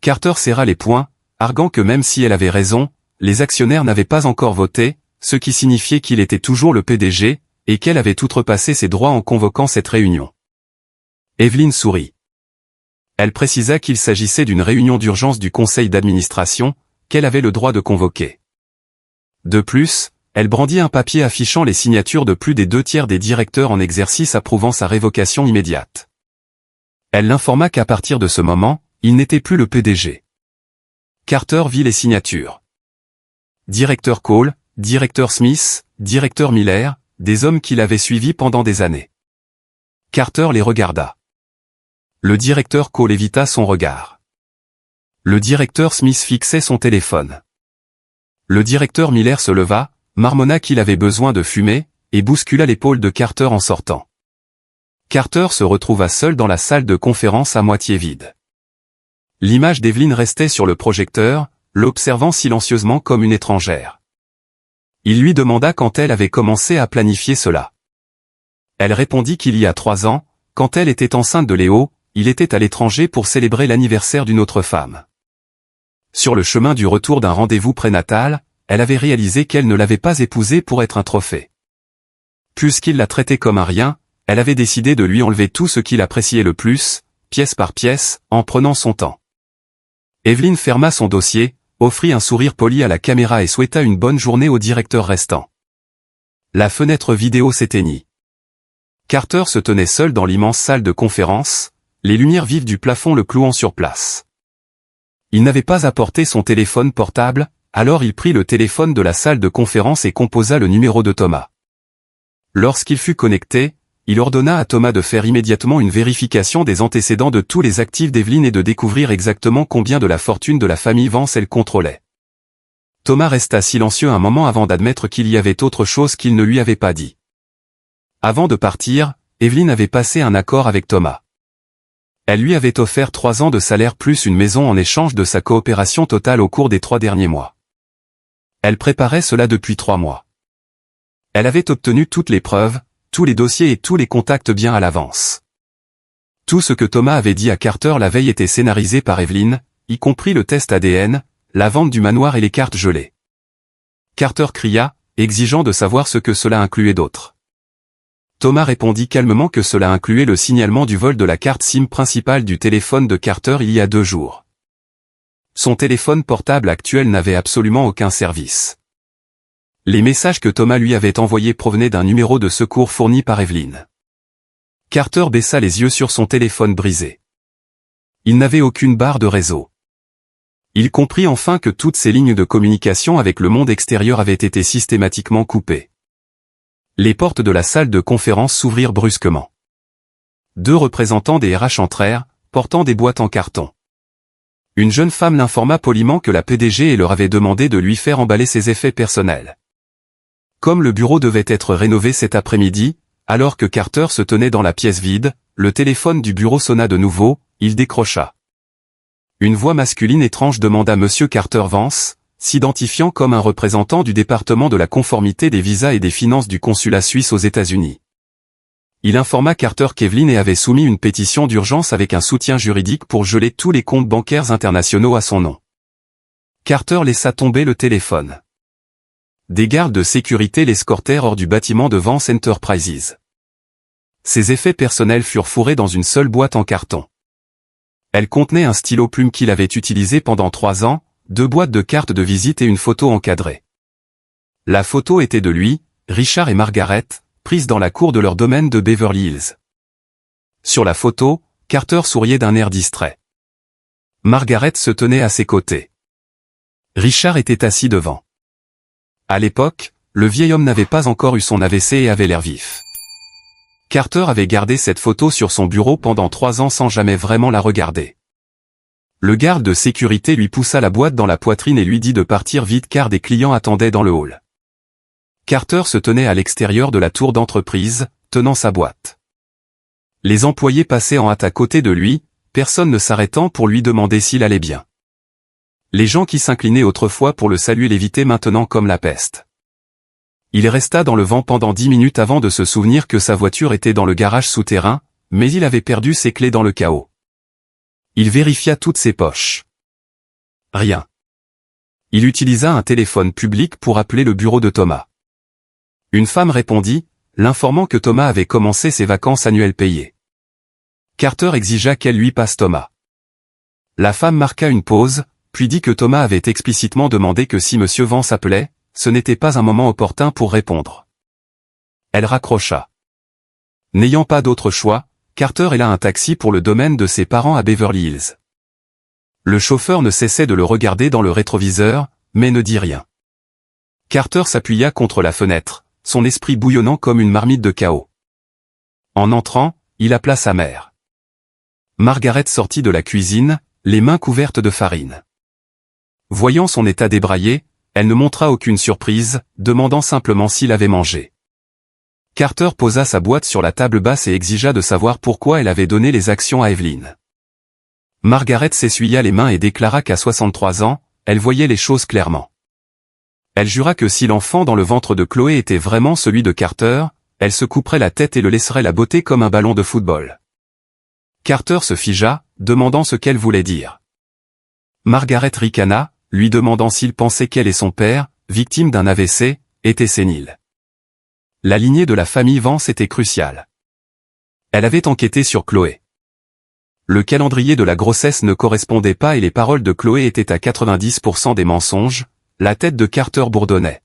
Carter serra les poings, arguant que même si elle avait raison, les actionnaires n'avaient pas encore voté, ce qui signifiait qu'il était toujours le PDG, et qu'elle avait outrepassé ses droits en convoquant cette réunion. Evelyn sourit. Elle précisa qu'il s'agissait d'une réunion d'urgence du conseil d'administration, qu'elle avait le droit de convoquer. De plus, elle brandit un papier affichant les signatures de plus des 2/3 des directeurs en exercice approuvant sa révocation immédiate. Elle l'informa qu'à partir de ce moment, il n'était plus le PDG. Carter vit les signatures. Directeur Cole, directeur Smith, directeur Miller, des hommes qui l'avaient suivi pendant des années. Carter les regarda. Le directeur Cole évita son regard. Le directeur Smith fixait son téléphone. Le directeur Miller se leva, marmonna qu'il avait besoin de fumer, et bouscula l'épaule de Carter en sortant. Carter se retrouva seul dans la salle de conférence à moitié vide. L'image d'Evelyn restait sur le projecteur, l'observant silencieusement comme une étrangère. Il lui demanda quand elle avait commencé à planifier cela. Elle répondit qu'il y a 3 ans, quand elle était enceinte de Léo, il était à l'étranger pour célébrer l'anniversaire d'une autre femme. Sur le chemin du retour d'un rendez-vous prénatal, elle avait réalisé qu'elle ne l'avait pas épousé pour être un trophée. Puisqu'il la traitait comme un rien, elle avait décidé de lui enlever tout ce qu'il appréciait le plus, pièce par pièce, en prenant son temps. Evelyn ferma son dossier, offrit un sourire poli à la caméra et souhaita une bonne journée au directeur restant. La fenêtre vidéo s'éteignit. Carter se tenait seul dans l'immense salle de conférence, les lumières vives du plafond le clouant sur place. Il n'avait pas apporté son téléphone portable, alors il prit le téléphone de la salle de conférence et composa le numéro de Thomas. Lorsqu'il fut connecté, il ordonna à Thomas de faire immédiatement une vérification des antécédents de tous les actifs d'Evelyn et de découvrir exactement combien de la fortune de la famille Vance elle contrôlait. Thomas resta silencieux un moment avant d'admettre qu'il y avait autre chose qu'il ne lui avait pas dit. Avant de partir, Evelyn avait passé un accord avec Thomas. Elle lui avait offert 3 ans de salaire plus une maison en échange de sa coopération totale au cours des 3 derniers mois. Elle préparait cela depuis 3 mois. Elle avait obtenu toutes les preuves, tous les dossiers et tous les contacts bien à l'avance. Tout ce que Thomas avait dit à Carter la veille était scénarisé par Evelyn, y compris le test ADN, la vente du manoir et les cartes gelées. Carter cria, exigeant de savoir ce que cela incluait d'autre. Thomas répondit calmement que cela incluait le signalement du vol de la carte SIM principale du téléphone de Carter il y a 2 jours. Son téléphone portable actuel n'avait absolument aucun service. Les messages que Thomas lui avait envoyés provenaient d'un numéro de secours fourni par Evelyn. Carter baissa les yeux sur son téléphone brisé. Il n'avait aucune barre de réseau. Il comprit enfin que toutes ses lignes de communication avec le monde extérieur avaient été systématiquement coupées. Les portes de la salle de conférence s'ouvrirent brusquement. 2 représentants des RH entrèrent, portant des boîtes en carton. Une jeune femme l'informa poliment que la PDG leur avait demandé de lui faire emballer ses effets personnels. Comme le bureau devait être rénové cet après-midi, alors que Carter se tenait dans la pièce vide, le téléphone du bureau sonna de nouveau, il décrocha. Une voix masculine étrange demanda Monsieur Carter Vance, s'identifiant comme un représentant du département de la conformité des visas et des finances du consulat suisse aux États-Unis. Il informa Carter qu'Evelyn avait soumis une pétition d'urgence avec un soutien juridique pour geler tous les comptes bancaires internationaux à son nom. Carter laissa tomber le téléphone. Des gardes de sécurité l'escortèrent hors du bâtiment de Vance Enterprises. Ses effets personnels furent fourrés dans une seule boîte en carton. Elle contenait un stylo plume qu'il avait utilisé pendant 3 ans, 2 boîtes de cartes de visite et une photo encadrée. La photo était de lui, Richard et Margaret, prise dans la cour de leur domaine de Beverly Hills. Sur la photo, Carter souriait d'un air distrait. Margaret se tenait à ses côtés. Richard était assis devant. À l'époque, le vieil homme n'avait pas encore eu son AVC et avait l'air vif. Carter avait gardé cette photo sur son bureau pendant 3 ans sans jamais vraiment la regarder. Le garde de sécurité lui poussa la boîte dans la poitrine et lui dit de partir vite car des clients attendaient dans le hall. Carter se tenait à l'extérieur de la tour d'entreprise, tenant sa boîte. Les employés passaient en hâte à côté de lui, personne ne s'arrêtant pour lui demander s'il allait bien. Les gens qui s'inclinaient autrefois pour le saluer l'évitaient maintenant comme la peste. Il resta dans le vent pendant 10 minutes avant de se souvenir que sa voiture était dans le garage souterrain, mais il avait perdu ses clés dans le chaos. Il vérifia toutes ses poches. Rien. Il utilisa un téléphone public pour appeler le bureau de Thomas. Une femme répondit, l'informant que Thomas avait commencé ses vacances annuelles payées. Carter exigea qu'elle lui passe Thomas. La femme marqua une pause, puis dit que Thomas avait explicitement demandé que si M. Vance appelait, ce n'était pas un moment opportun pour répondre. Elle raccrocha. N'ayant pas d'autre choix, Carter héla un taxi pour le domaine de ses parents à Beverly Hills. Le chauffeur ne cessait de le regarder dans le rétroviseur, mais ne dit rien. Carter s'appuya contre la fenêtre, son esprit bouillonnant comme une marmite de chaos. En entrant, il appela sa mère. Margaret sortit de la cuisine, les mains couvertes de farine. Voyant son état débraillé, elle ne montra aucune surprise, demandant simplement s'il avait mangé. Carter posa sa boîte sur la table basse et exigea de savoir pourquoi elle avait donné les actions à Evelyn. Margaret s'essuya les mains et déclara qu'à 63 ans, elle voyait les choses clairement. Elle jura que si l'enfant dans le ventre de Chloé était vraiment celui de Carter, elle se couperait la tête et le laisserait la botter comme un ballon de football. Carter se figea, demandant ce qu'elle voulait dire. Margaret ricana, lui demandant s'il pensait qu'elle et son père, victimes d'un AVC, étaient séniles. La lignée de la famille Vance était cruciale. Elle avait enquêté sur Chloé. Le calendrier de la grossesse ne correspondait pas et les paroles de Chloé étaient à 90% des mensonges, la tête de Carter bourdonnait.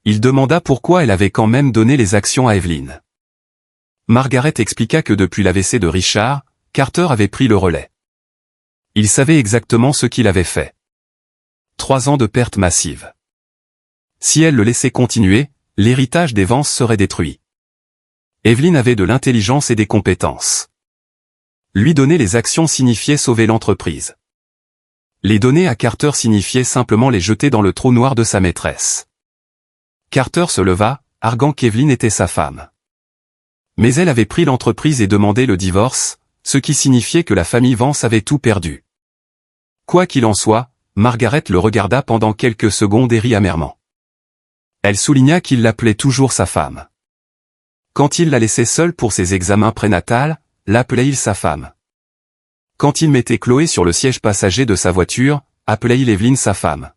Il demanda pourquoi elle avait quand même donné les actions à Evelyn. Margaret expliqua que depuis l'AVC de Richard, Carter avait pris le relais. Il savait exactement ce qu'il avait fait. 3 ans de pertes massives. Si elle le laissait continuer, l'héritage des Vance serait détruit. Evelyn avait de l'intelligence et des compétences. Lui donner les actions signifiait sauver l'entreprise. Les donner à Carter signifiait simplement les jeter dans le trou noir de sa maîtresse. Carter se leva, arguant qu'Evelyn était sa femme. Mais elle avait pris l'entreprise et demandé le divorce, ce qui signifiait que la famille Vance avait tout perdu. Quoi qu'il en soit, Margaret le regarda pendant quelques secondes et rit amèrement. Elle souligna qu'il l'appelait toujours sa femme. Quand il la laissait seule pour ses examens prénatals, l'appelait-il sa femme. Quand il mettait Chloé sur le siège passager de sa voiture, appelait-il Evelyn sa femme.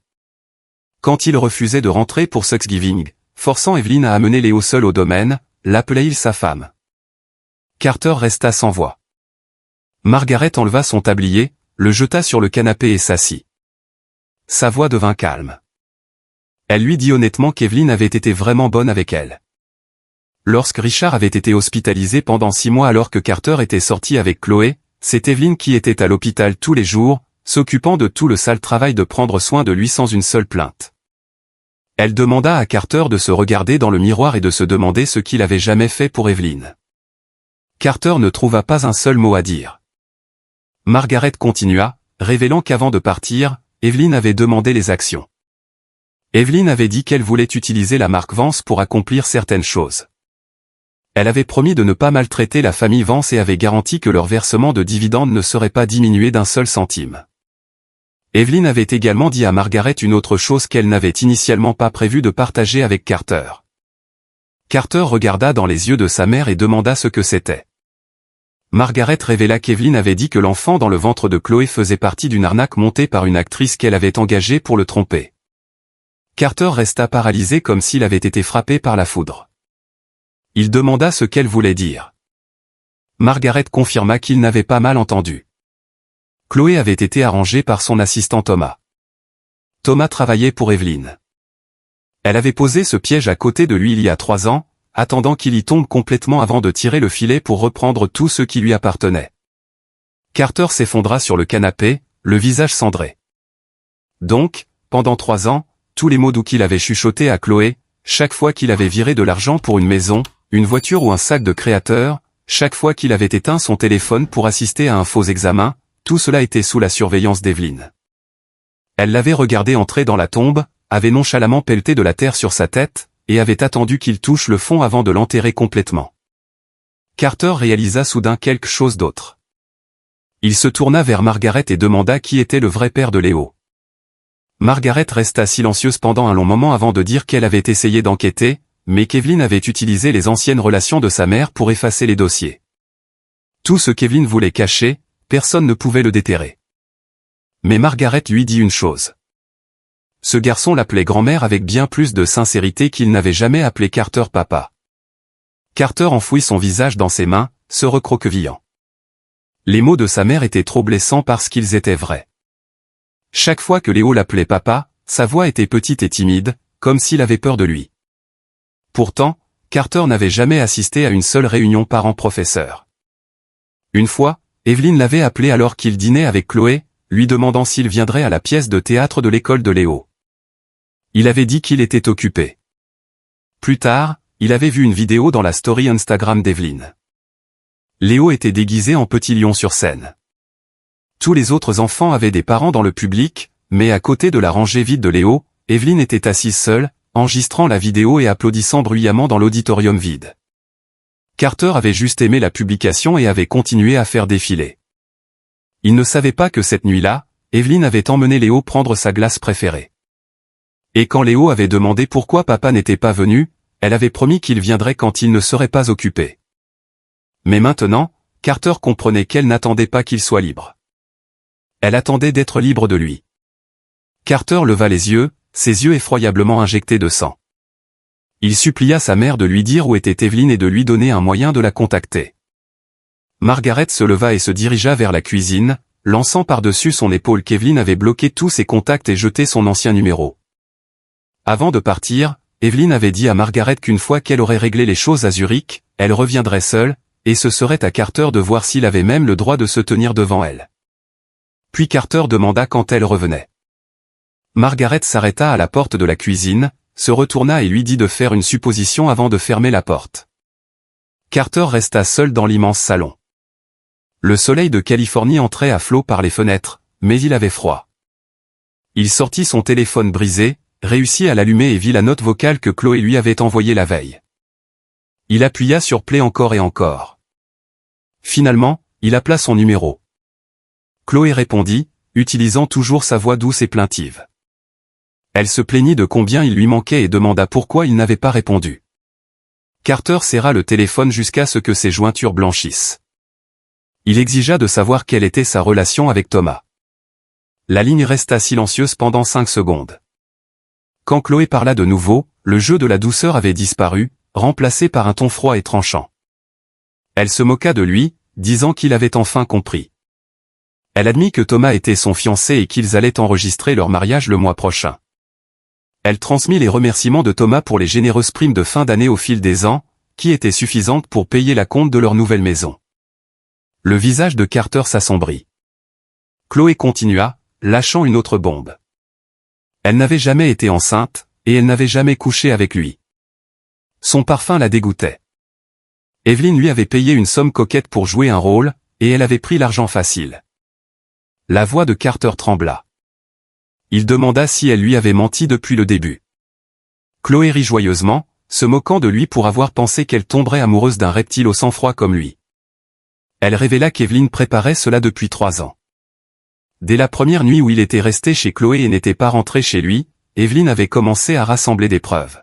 Quand il refusait de rentrer pour Thanksgiving, forçant Evelyn à amener Léo seul au domaine, l'appelait-il sa femme. Carter resta sans voix. Margaret enleva son tablier, le jeta sur le canapé et s'assit. Sa voix devint calme. Elle lui dit honnêtement qu'Evelyn avait été vraiment bonne avec elle. Lorsque Richard avait été hospitalisé pendant 6 mois alors que Carter était sorti avec Chloé, c'est Evelyn qui était à l'hôpital tous les jours, s'occupant de tout le sale travail de prendre soin de lui sans une seule plainte. Elle demanda à Carter de se regarder dans le miroir et de se demander ce qu'il avait jamais fait pour Evelyn. Carter ne trouva pas un seul mot à dire. Margaret continua, révélant qu'avant de partir, Evelyn avait demandé les actions. Evelyn avait dit qu'elle voulait utiliser la marque Vance pour accomplir certaines choses. Elle avait promis de ne pas maltraiter la famille Vance et avait garanti que leur versement de dividendes ne serait pas diminué d'un seul centime. Evelyn avait également dit à Margaret une autre chose qu'elle n'avait initialement pas prévu de partager avec Carter. Carter regarda dans les yeux de sa mère et demanda ce que c'était. Margaret révéla qu'Evelyn avait dit que l'enfant dans le ventre de Chloé faisait partie d'une arnaque montée par une actrice qu'elle avait engagée pour le tromper. Carter resta paralysé comme s'il avait été frappé par la foudre. Il demanda ce qu'elle voulait dire. Margaret confirma qu'il n'avait pas mal entendu. Chloé avait été arrangée par son assistant Thomas. Thomas travaillait pour Evelyn. Elle avait posé ce piège à côté de lui il y a 3 ans, attendant qu'il y tombe complètement avant de tirer le filet pour reprendre tout ce qui lui appartenait. Carter s'effondra sur le canapé, le visage cendré. Donc, pendant 3 ans, tous les mots doux qu'il avait chuchotés à Chloé, chaque fois qu'il avait viré de l'argent pour une maison, une voiture ou un sac de créateur, chaque fois qu'il avait éteint son téléphone pour assister à un faux examen, tout cela était sous la surveillance d'Evelyn. Elle l'avait regardé entrer dans la tombe, avait nonchalamment pelleté de la terre sur sa tête, et avait attendu qu'il touche le fond avant de l'enterrer complètement. Carter réalisa soudain quelque chose d'autre. Il se tourna vers Margaret et demanda qui était le vrai père de Léo. Margaret resta silencieuse pendant un long moment avant de dire qu'elle avait essayé d'enquêter, mais qu'Evelyn avait utilisé les anciennes relations de sa mère pour effacer les dossiers. Tout ce qu'Evelyn voulait cacher, personne ne pouvait le déterrer. Mais Margaret lui dit une chose. Ce garçon l'appelait grand-mère avec bien plus de sincérité qu'il n'avait jamais appelé Carter papa. Carter enfouit son visage dans ses mains, se recroquevillant. Les mots de sa mère étaient trop blessants parce qu'ils étaient vrais. Chaque fois que Léo l'appelait papa, sa voix était petite et timide, comme s'il avait peur de lui. Pourtant, Carter n'avait jamais assisté à une seule réunion parents-professeurs. Une fois, Evelyn l'avait appelé alors qu'il dînait avec Chloé, lui demandant s'il viendrait à la pièce de théâtre de l'école de Léo. Il avait dit qu'il était occupé. Plus tard, il avait vu une vidéo dans la story Instagram d'Evelyn. Léo était déguisé en petit lion sur scène. Tous les autres enfants avaient des parents dans le public, mais à côté de la rangée vide de Léo, Evelyn était assise seule, enregistrant la vidéo et applaudissant bruyamment dans l'auditorium vide. Carter avait juste aimé la publication et avait continué à faire défiler. Il ne savait pas que cette nuit-là, Evelyn avait emmené Léo prendre sa glace préférée. Et quand Léo avait demandé pourquoi papa n'était pas venu, elle avait promis qu'il viendrait quand il ne serait pas occupé. Mais maintenant, Carter comprenait qu'elle n'attendait pas qu'il soit libre. Elle attendait d'être libre de lui. Carter leva les yeux, ses yeux effroyablement injectés de sang. Il supplia sa mère de lui dire où était Evelyn et de lui donner un moyen de la contacter. Margaret se leva et se dirigea vers la cuisine, lançant par-dessus son épaule qu'Evelyn avait bloqué tous ses contacts et jeté son ancien numéro. Avant de partir, Evelyn avait dit à Margaret qu'une fois qu'elle aurait réglé les choses à Zurich, elle reviendrait seule, et ce serait à Carter de voir s'il avait même le droit de se tenir devant elle. Puis Carter demanda quand elle revenait. Margaret s'arrêta à la porte de la cuisine, se retourna et lui dit de faire une supposition avant de fermer la porte. Carter resta seul dans l'immense salon. Le soleil de Californie entrait à flots par les fenêtres, mais il avait froid. Il sortit son téléphone brisé, réussit à l'allumer et vit la note vocale que Chloé lui avait envoyée la veille. Il appuya sur play encore et encore. Finalement, il appela son numéro. Chloé répondit, utilisant toujours sa voix douce et plaintive. Elle se plaignit de combien il lui manquait et demanda pourquoi il n'avait pas répondu. Carter serra le téléphone jusqu'à ce que ses jointures blanchissent. Il exigea de savoir quelle était sa relation avec Thomas. La ligne resta silencieuse pendant 5 secondes. Quand Chloé parla de nouveau, le jeu de la douceur avait disparu, remplacé par un ton froid et tranchant. Elle se moqua de lui, disant qu'il avait enfin compris. Elle admit que Thomas était son fiancé et qu'ils allaient enregistrer leur mariage le mois prochain. Elle transmit les remerciements de Thomas pour les généreuses primes de fin d'année au fil des ans, qui étaient suffisantes pour payer la compte de leur nouvelle maison. Le visage de Carter s'assombrit. Chloé continua, lâchant une autre bombe. Elle n'avait jamais été enceinte, et elle n'avait jamais couché avec lui. Son parfum la dégoûtait. Evelyn lui avait payé une somme coquette pour jouer un rôle, et elle avait pris l'argent facile. La voix de Carter trembla. Il demanda si elle lui avait menti depuis le début. Chloé rit joyeusement, se moquant de lui pour avoir pensé qu'elle tomberait amoureuse d'un reptile au sang-froid comme lui. Elle révéla qu'Evelyn préparait cela depuis 3 ans. Dès la première nuit où il était resté chez Chloé et n'était pas rentré chez lui, Evelyn avait commencé à rassembler des preuves.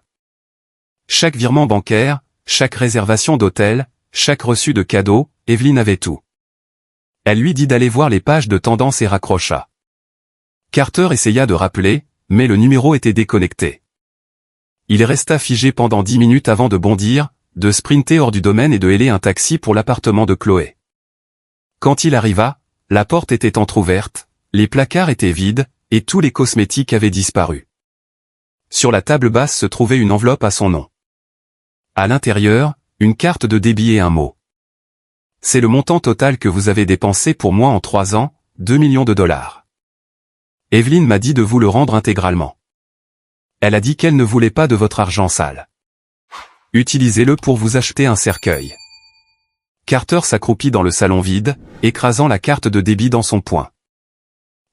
Chaque virement bancaire, chaque réservation d'hôtel, chaque reçu de cadeaux, Evelyn avait tout. Elle lui dit d'aller voir les pages de tendance et raccrocha. Carter essaya de rappeler, mais le numéro était déconnecté. Il resta figé pendant 10 minutes avant de bondir, de sprinter hors du domaine et de héler un taxi pour l'appartement de Chloé. Quand il arriva, la porte était entr'ouverte, les placards étaient vides, et tous les cosmétiques avaient disparu. Sur la table basse se trouvait une enveloppe à son nom. À l'intérieur, une carte de débit et un mot. C'est le montant total que vous avez dépensé pour moi en 3 ans, 2 millions de dollars. Evelyn m'a dit de vous le rendre intégralement. Elle a dit qu'elle ne voulait pas de votre argent sale. Utilisez-le pour vous acheter un cercueil. Carter s'accroupit dans le salon vide, écrasant la carte de débit dans son poing.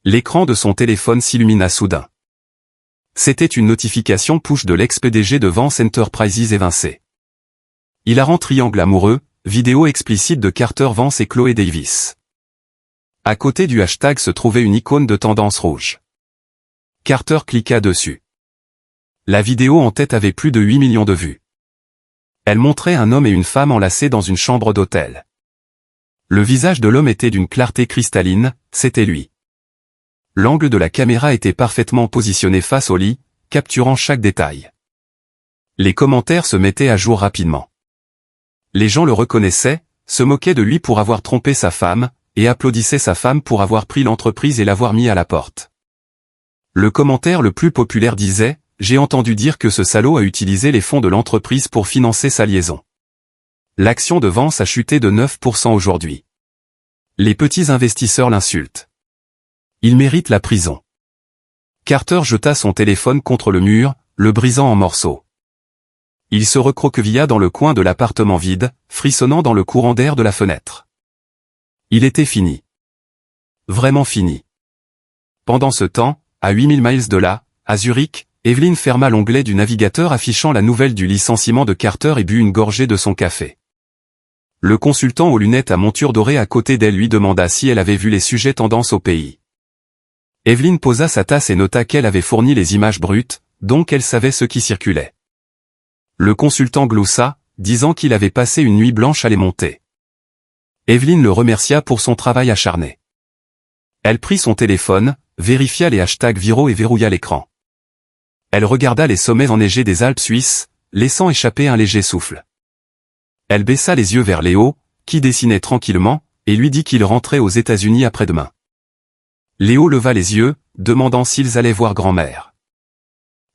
L'écran de son téléphone s'illumina soudain. C'était une notification push de l'ex-PDG de Vance Enterprises évincé. Hilarant triangle amoureux, vidéo explicite de Carter Vance et Chloé Davis. À côté du hashtag se trouvait une icône de tendance rouge. Carter cliqua dessus. La vidéo en tête avait plus de 8 millions de vues. Elle montrait un homme et une femme enlacés dans une chambre d'hôtel. Le visage de l'homme était d'une clarté cristalline, c'était lui. L'angle de la caméra était parfaitement positionné face au lit, capturant chaque détail. Les commentaires se mettaient à jour rapidement. Les gens le reconnaissaient, se moquaient de lui pour avoir trompé sa femme, et applaudissaient sa femme pour avoir pris l'entreprise et l'avoir mis à la porte. Le commentaire le plus populaire disait « J'ai entendu dire que ce salaud a utilisé les fonds de l'entreprise pour financer sa liaison. » L'action de Vance a chuté de 9% aujourd'hui. Les petits investisseurs l'insultent. Il mérite la prison. Carter jeta son téléphone contre le mur, le brisant en morceaux. Il se recroquevilla dans le coin de l'appartement vide, frissonnant dans le courant d'air de la fenêtre. Il était fini. Vraiment fini. Pendant ce temps, à 8000 miles de là, à Zurich, Evelyn ferma l'onglet du navigateur affichant la nouvelle du licenciement de Carter et but une gorgée de son café. Le consultant aux lunettes à monture dorée à côté d'elle lui demanda si elle avait vu les sujets tendance au pays. Evelyn posa sa tasse et nota qu'elle avait fourni les images brutes, donc elle savait ce qui circulait. Le consultant gloussa, disant qu'il avait passé une nuit blanche à les monter. Evelyn le remercia pour son travail acharné. Elle prit son téléphone, vérifia les hashtags viraux et verrouilla l'écran. Elle regarda les sommets enneigés des Alpes suisses, laissant échapper un léger souffle. Elle baissa les yeux vers Léo, qui dessinait tranquillement, et lui dit qu'il rentrait aux États-Unis après-demain. Léo leva les yeux, demandant s'ils allaient voir grand-mère.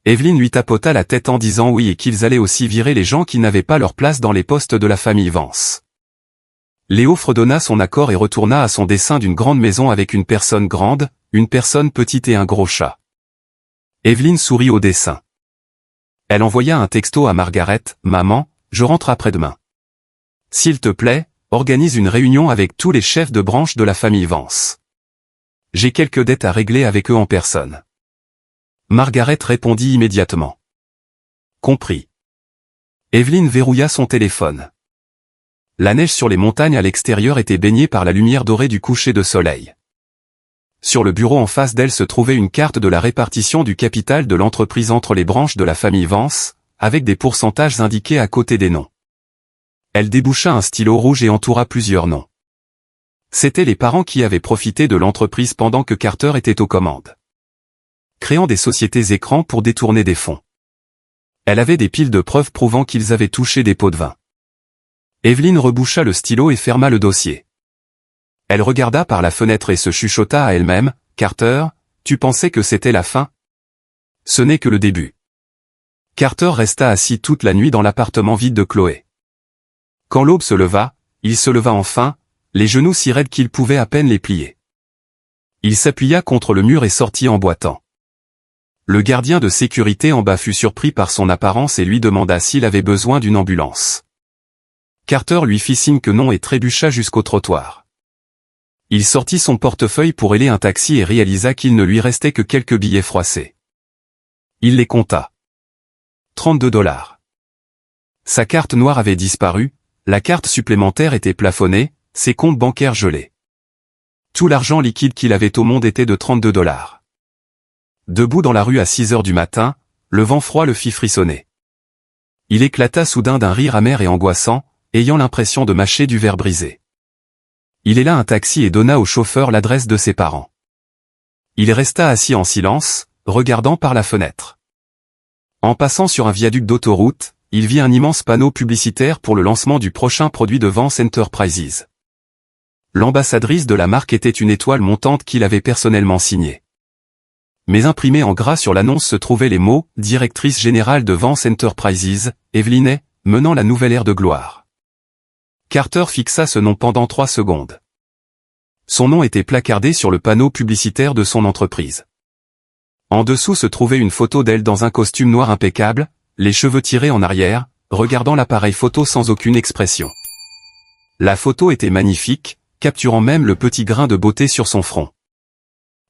Evelyn lui tapota la tête en disant oui et qu'ils allaient aussi virer les gens qui n'avaient pas leur place dans les postes de la famille Vance. Léo fredonna son accord et retourna à son dessin d'une grande maison avec une personne grande, une personne petite et un gros chat. Evelyn sourit au dessin. Elle envoya un texto à Margaret, « Maman, je rentre après-demain. S'il te plaît, organise une réunion avec tous les chefs de branche de la famille Vance. J'ai quelques dettes à régler avec eux en personne. » Margaret répondit immédiatement. Compris. Evelyn verrouilla son téléphone. La neige sur les montagnes à l'extérieur était baignée par la lumière dorée du coucher de soleil. Sur le bureau en face d'elle se trouvait une carte de la répartition du capital de l'entreprise entre les branches de la famille Vance, avec des pourcentages indiqués à côté des noms. Elle déboucha un stylo rouge et entoura plusieurs noms. C'étaient les parents qui avaient profité de l'entreprise pendant que Carter était aux commandes. Créant des sociétés écrans pour détourner des fonds. Elle avait des piles de preuves prouvant qu'ils avaient touché des pots de vin. Evelyn reboucha le stylo et ferma le dossier. Elle regarda par la fenêtre et se chuchota à elle-même, « Carter, tu pensais que c'était la fin ? Ce n'est que le début. » Carter resta assis toute la nuit dans l'appartement vide de Chloé. Quand l'aube se leva, il se leva enfin, les genoux si raides qu'il pouvait à peine les plier. Il s'appuya contre le mur et sortit en boitant. Le gardien de sécurité en bas fut surpris par son apparence et lui demanda s'il avait besoin d'une ambulance. Carter lui fit signe que non et trébucha jusqu'au trottoir. Il sortit son portefeuille pour héler un taxi et réalisa qu'il ne lui restait que quelques billets froissés. Il les compta. 32 $. Sa carte noire avait disparu, la carte supplémentaire était plafonnée, ses comptes bancaires gelés. Tout l'argent liquide qu'il avait au monde était de 32 $. Debout dans la rue à 6 heures du matin, le vent froid le fit frissonner. Il éclata soudain d'un rire amer et angoissant, ayant l'impression de mâcher du verre brisé. Il héla un taxi et donna au chauffeur l'adresse de ses parents. Il resta assis en silence, regardant par la fenêtre. En passant sur un viaduc d'autoroute, il vit un immense panneau publicitaire pour le lancement du prochain produit de Vance Enterprises. L'ambassadrice de la marque était une étoile montante qu'il avait personnellement signée. Mais imprimé en gras sur l'annonce se trouvaient les mots « Directrice générale de Vance Enterprises, Evelyn Hay, menant la nouvelle ère de gloire ». Carter fixa ce nom pendant 3 secondes. Son nom était placardé sur le panneau publicitaire de son entreprise. En dessous se trouvait une photo d'elle dans un costume noir impeccable, les cheveux tirés en arrière, regardant l'appareil photo sans aucune expression. La photo était magnifique, capturant même le petit grain de beauté sur son front.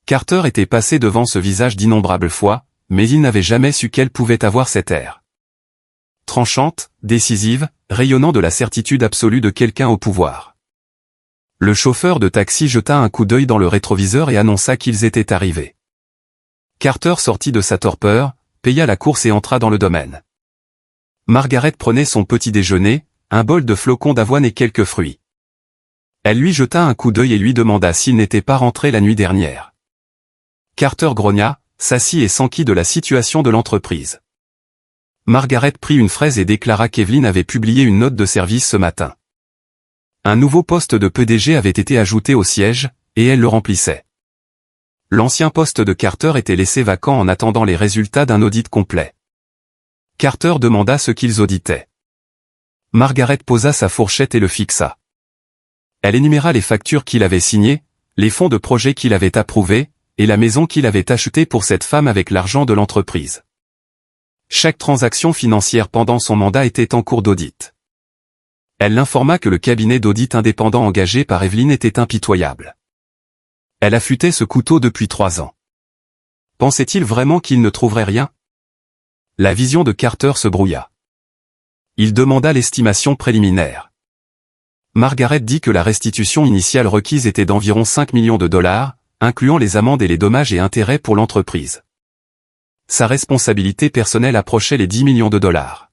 Carter était passé devant ce visage d'innombrables fois, mais il n'avait jamais su qu'elle pouvait avoir cet air. Tranchante, décisive, rayonnant de la certitude absolue de quelqu'un au pouvoir. Le chauffeur de taxi jeta un coup d'œil dans le rétroviseur et annonça qu'ils étaient arrivés. Carter sortit de sa torpeur, paya la course et entra dans le domaine. Margaret prenait son petit déjeuner, un bol de flocons d'avoine et quelques fruits. Elle lui jeta un coup d'œil et lui demanda s'il n'était pas rentré la nuit dernière. Carter grogna, s'assit et s'enquit de la situation de l'entreprise. Margaret prit une fraise et déclara qu'Evelyn avait publié une note de service ce matin. Un nouveau poste de PDG avait été ajouté au siège, et elle le remplissait. L'ancien poste de Carter était laissé vacant en attendant les résultats d'un audit complet. Carter demanda ce qu'ils auditaient. Margaret posa sa fourchette et le fixa. Elle énuméra les factures qu'il avait signées, les fonds de projet qu'il avait approuvés, et la maison qu'il avait achetée pour cette femme avec l'argent de l'entreprise. Chaque transaction financière pendant son mandat était en cours d'audit. Elle l'informa que le cabinet d'audit indépendant engagé par Evelyn était impitoyable. Elle affûtait ce couteau depuis 3 ans. Pensait-il vraiment qu'il ne trouverait rien? La vision de Carter se brouilla. Il demanda l'estimation préliminaire. Margaret dit que la restitution initiale requise était d'environ 5 millions de dollars, incluant les amendes et les dommages et intérêts pour l'entreprise. Sa responsabilité personnelle approchait les 10 millions de dollars.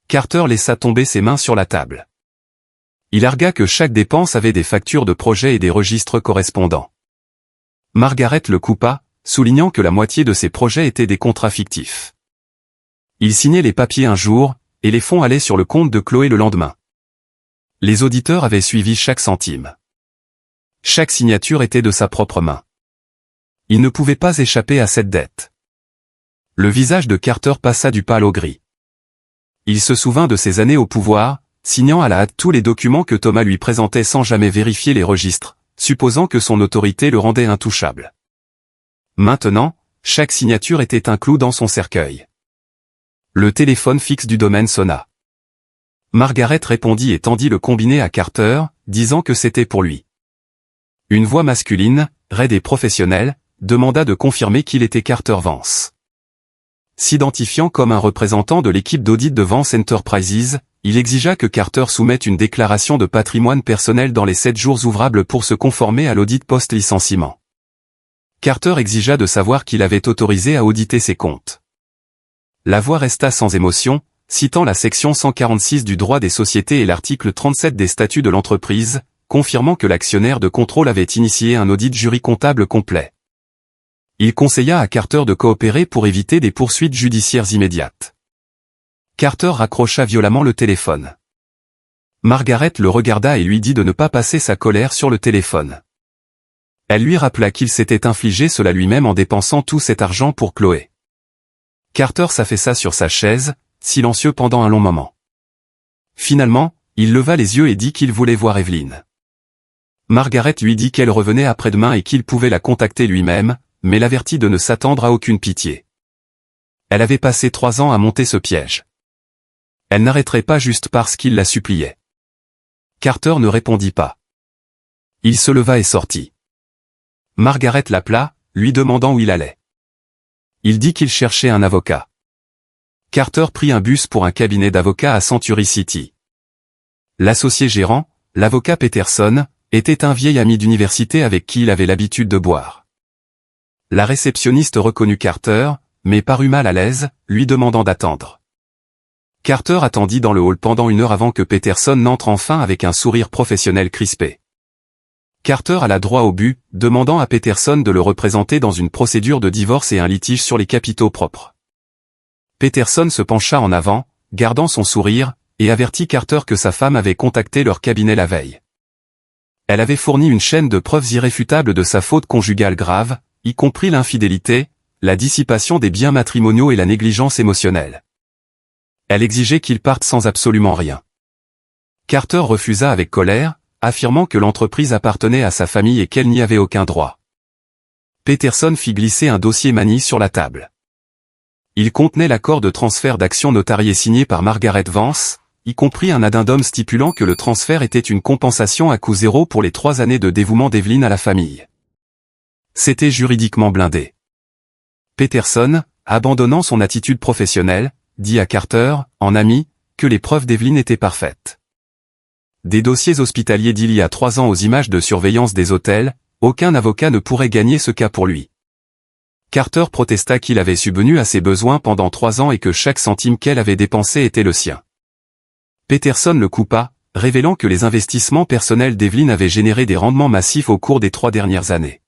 Carter laissa tomber ses mains sur la table. Il argua que chaque dépense avait des factures de projet et des registres correspondants. Margaret le coupa, soulignant que la moitié de ses projets étaient des contrats fictifs. Il signait les papiers un jour, et les fonds allaient sur le compte de Chloé le lendemain. Les auditeurs avaient suivi chaque centime. Chaque signature était de sa propre main. Il ne pouvait pas échapper à cette dette. Le visage de Carter passa du pâle au gris. Il se souvint de ses années au pouvoir, signant à la hâte tous les documents que Thomas lui présentait sans jamais vérifier les registres, supposant que son autorité le rendait intouchable. Maintenant, chaque signature était un clou dans son cercueil. Le téléphone fixe du domaine sonna. Margaret répondit et tendit le combiné à Carter, disant que c'était pour lui. Une voix masculine, raide et professionnelle, demanda de confirmer qu'il était Carter Vance. S'identifiant comme un représentant de l'équipe d'audit de Vance Enterprises, il exigea que Carter soumette une déclaration de patrimoine personnel dans les 7 jours ouvrables pour se conformer à l'audit post-licenciement. Carter exigea de savoir qu'il avait autorisé à auditer ses comptes. La voix resta sans émotion, citant la section 146 du droit des sociétés et l'article 37 des statuts de l'entreprise, confirmant que l'actionnaire de contrôle avait initié un audit jury comptable complet. Il conseilla à Carter de coopérer pour éviter des poursuites judiciaires immédiates. Carter raccrocha violemment le téléphone. Margaret le regarda et lui dit de ne pas passer sa colère sur le téléphone. Elle lui rappela qu'il s'était infligé cela lui-même en dépensant tout cet argent pour Chloé. Carter s'affaissa sur sa chaise, silencieux pendant un long moment. Finalement, il leva les yeux et dit qu'il voulait voir Evelyn. Margaret lui dit qu'elle revenait après-demain et qu'il pouvait la contacter lui-même, mais l'avertit de ne s'attendre à aucune pitié. Elle avait passé 3 ans à monter ce piège. Elle n'arrêterait pas juste parce qu'il la suppliait. Carter ne répondit pas. Il se leva et sortit. Margaret l'appela, lui demandant où il allait. Il dit qu'il cherchait un avocat. Carter prit un bus pour un cabinet d'avocats à Century City. L'associé gérant, l'avocat Peterson, était un vieil ami d'université avec qui il avait l'habitude de boire. La réceptionniste reconnut Carter, mais parut mal à l'aise, lui demandant d'attendre. Carter attendit dans le hall pendant 1 heure avant que Peterson n'entre enfin avec un sourire professionnel crispé. Carter alla droit au but, demandant à Peterson de le représenter dans une procédure de divorce et un litige sur les capitaux propres. Peterson se pencha en avant, gardant son sourire, et avertit Carter que sa femme avait contacté leur cabinet la veille. Elle avait fourni une chaîne de preuves irréfutables de sa faute conjugale grave, y compris l'infidélité, la dissipation des biens matrimoniaux et la négligence émotionnelle. Elle exigeait qu'il parte sans absolument rien. Carter refusa avec colère, affirmant que l'entreprise appartenait à sa famille et qu'elle n'y avait aucun droit. Peterson fit glisser un dossier Manny sur la table. Il contenait l'accord de transfert d'actions notarié signé par Margaret Vance, y compris un addendum stipulant que le transfert était une compensation à coût zéro pour les 3 années de dévouement d'Evelyn à la famille. C'était juridiquement blindé. Peterson, abandonnant son attitude professionnelle, dit à Carter, en ami, que les preuves d'Evelyn étaient parfaites. Des dossiers hospitaliers d'il y a 3 ans aux images de surveillance des hôtels, aucun avocat ne pourrait gagner ce cas pour lui. Carter protesta qu'il avait subvenu à ses besoins pendant 3 ans et que chaque centime qu'elle avait dépensé était le sien. Peterson le coupa, révélant que les investissements personnels d'Evelyn avaient généré des rendements massifs au cours des 3 dernières années.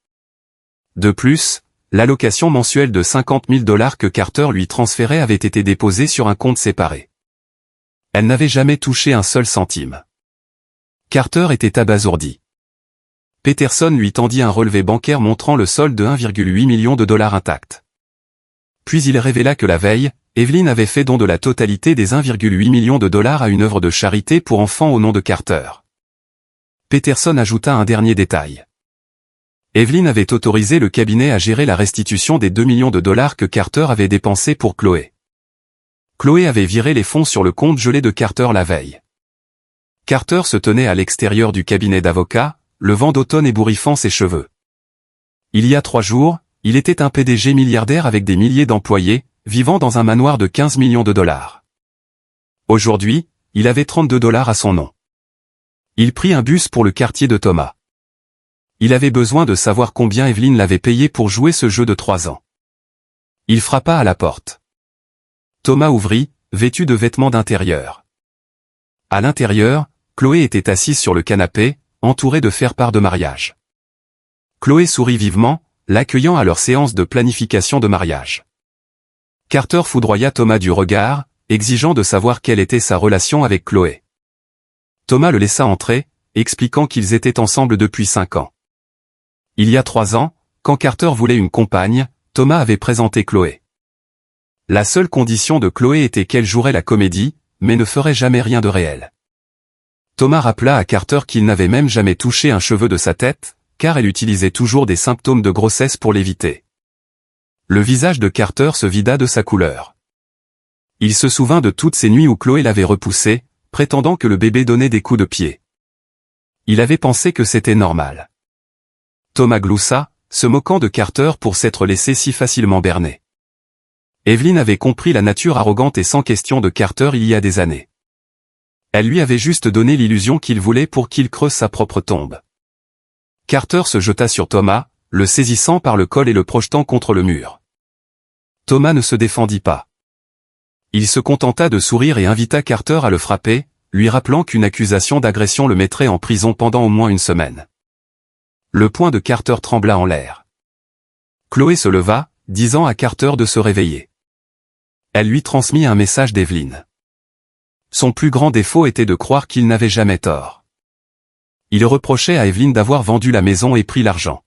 De plus, l'allocation mensuelle de $50 000 que Carter lui transférait avait été déposée sur un compte séparé. Elle n'avait jamais touché un seul centime. Carter était abasourdi. Peterson lui tendit un relevé bancaire montrant le solde de $1,8 million intact. Puis il révéla que la veille, Evelyn avait fait don de la totalité des $1,8 million à une œuvre de charité pour enfants au nom de Carter. Peterson ajouta un dernier détail. Evelyn avait autorisé le cabinet à gérer la restitution des $2 millions que Carter avait dépensés pour Chloé. Chloé avait viré les fonds sur le compte gelé de Carter la veille. Carter se tenait à l'extérieur du cabinet d'avocat, le vent d'automne ébouriffant ses cheveux. Il y a 3 jours, il était un PDG milliardaire avec des milliers d'employés, vivant dans un manoir de $15 millions. Aujourd'hui, il avait $32 à son nom. Il prit un bus pour le quartier de Thomas. Il avait besoin de savoir combien Evelyn l'avait payé pour jouer ce jeu de 3 ans. Il frappa à la porte. Thomas ouvrit, vêtu de vêtements d'intérieur. À l'intérieur, Chloé était assise sur le canapé, entourée de faire-part de mariage. Chloé sourit vivement, l'accueillant à leur séance de planification de mariage. Carter foudroya Thomas du regard, exigeant de savoir quelle était sa relation avec Chloé. Thomas le laissa entrer, expliquant qu'ils étaient ensemble depuis 5 ans. Il y a 3 ans, quand Carter voulait une compagne, Thomas avait présenté Chloé. La seule condition de Chloé était qu'elle jouerait la comédie, mais ne ferait jamais rien de réel. Thomas rappela à Carter qu'il n'avait même jamais touché un cheveu de sa tête, car elle utilisait toujours des symptômes de grossesse pour l'éviter. Le visage de Carter se vida de sa couleur. Il se souvint de toutes ces nuits où Chloé l'avait repoussé, prétendant que le bébé donnait des coups de pied. Il avait pensé que c'était normal. Thomas gloussa, se moquant de Carter pour s'être laissé si facilement berner. Evelyn avait compris la nature arrogante et sans question de Carter il y a des années. Elle lui avait juste donné l'illusion qu'il voulait pour qu'il creuse sa propre tombe. Carter se jeta sur Thomas, le saisissant par le col et le projetant contre le mur. Thomas ne se défendit pas. Il se contenta de sourire et invita Carter à le frapper, lui rappelant qu'une accusation d'agression le mettrait en prison pendant au moins 1 semaine. Le poing de Carter trembla en l'air. Chloé se leva, disant à Carter de se réveiller. Elle lui transmit un message d'Evelyn. Son plus grand défaut était de croire qu'il n'avait jamais tort. Il reprochait à Evelyn d'avoir vendu la maison et pris l'argent.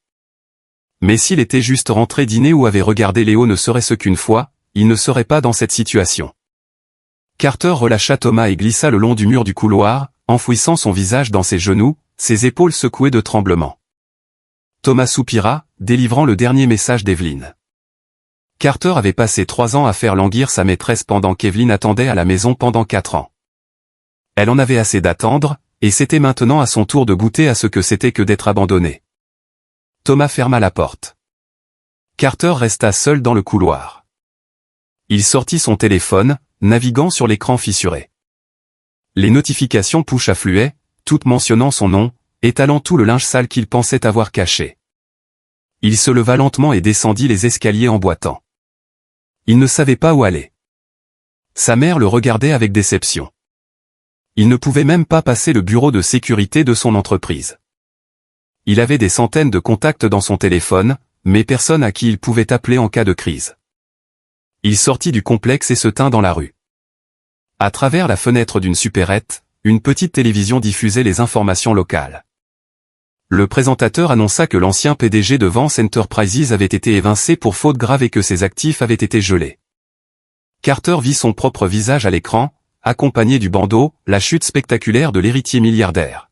Mais s'il était juste rentré dîner ou avait regardé Léo ne serait-ce qu'une fois, il ne serait pas dans cette situation. Carter relâcha Thomas et glissa le long du mur du couloir, enfouissant son visage dans ses genoux, ses épaules secouées de tremblements. Thomas soupira, délivrant le dernier message d'Evelyn. Carter avait passé 3 ans à faire languir sa maîtresse pendant qu'Evelyn attendait à la maison pendant 4 ans. Elle en avait assez d'attendre, et c'était maintenant à son tour de goûter à ce que c'était que d'être abandonné. Thomas ferma la porte. Carter resta seul dans le couloir. Il sortit son téléphone, naviguant sur l'écran fissuré. Les notifications push affluaient, toutes mentionnant son nom, étalant tout le linge sale qu'il pensait avoir caché. Il se leva lentement et descendit les escaliers en boitant. Il ne savait pas où aller. Sa mère le regardait avec déception. Il ne pouvait même pas passer le bureau de sécurité de son entreprise. Il avait des centaines de contacts dans son téléphone, mais personne à qui il pouvait appeler en cas de crise. Il sortit du complexe et se tint dans la rue. À travers la fenêtre d'une supérette, une petite télévision diffusait les informations locales. Le présentateur annonça que l'ancien PDG de Vance Enterprises avait été évincé pour faute grave et que ses actifs avaient été gelés. Carter vit son propre visage à l'écran, accompagné du bandeau, la chute spectaculaire de l'héritier milliardaire.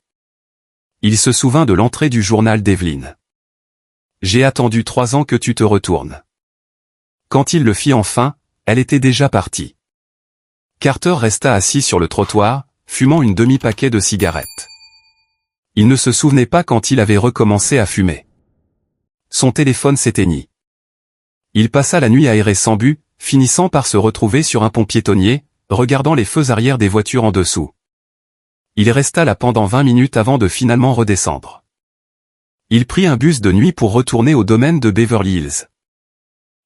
Il se souvint de l'entrée du journal d'Evelyn. J'ai attendu 3 ans que tu te retournes. Quand il le fit enfin, elle était déjà partie. Carter resta assis sur le trottoir, fumant une demi-paquet de cigarettes. Il ne se souvenait pas quand il avait recommencé à fumer. Son téléphone s'éteignit. Il passa la nuit à errer sans but, finissant par se retrouver sur un pont piétonnier, regardant les feux arrière des voitures en dessous. Il resta là pendant 20 minutes avant de finalement redescendre. Il prit un bus de nuit pour retourner au domaine de Beverly Hills.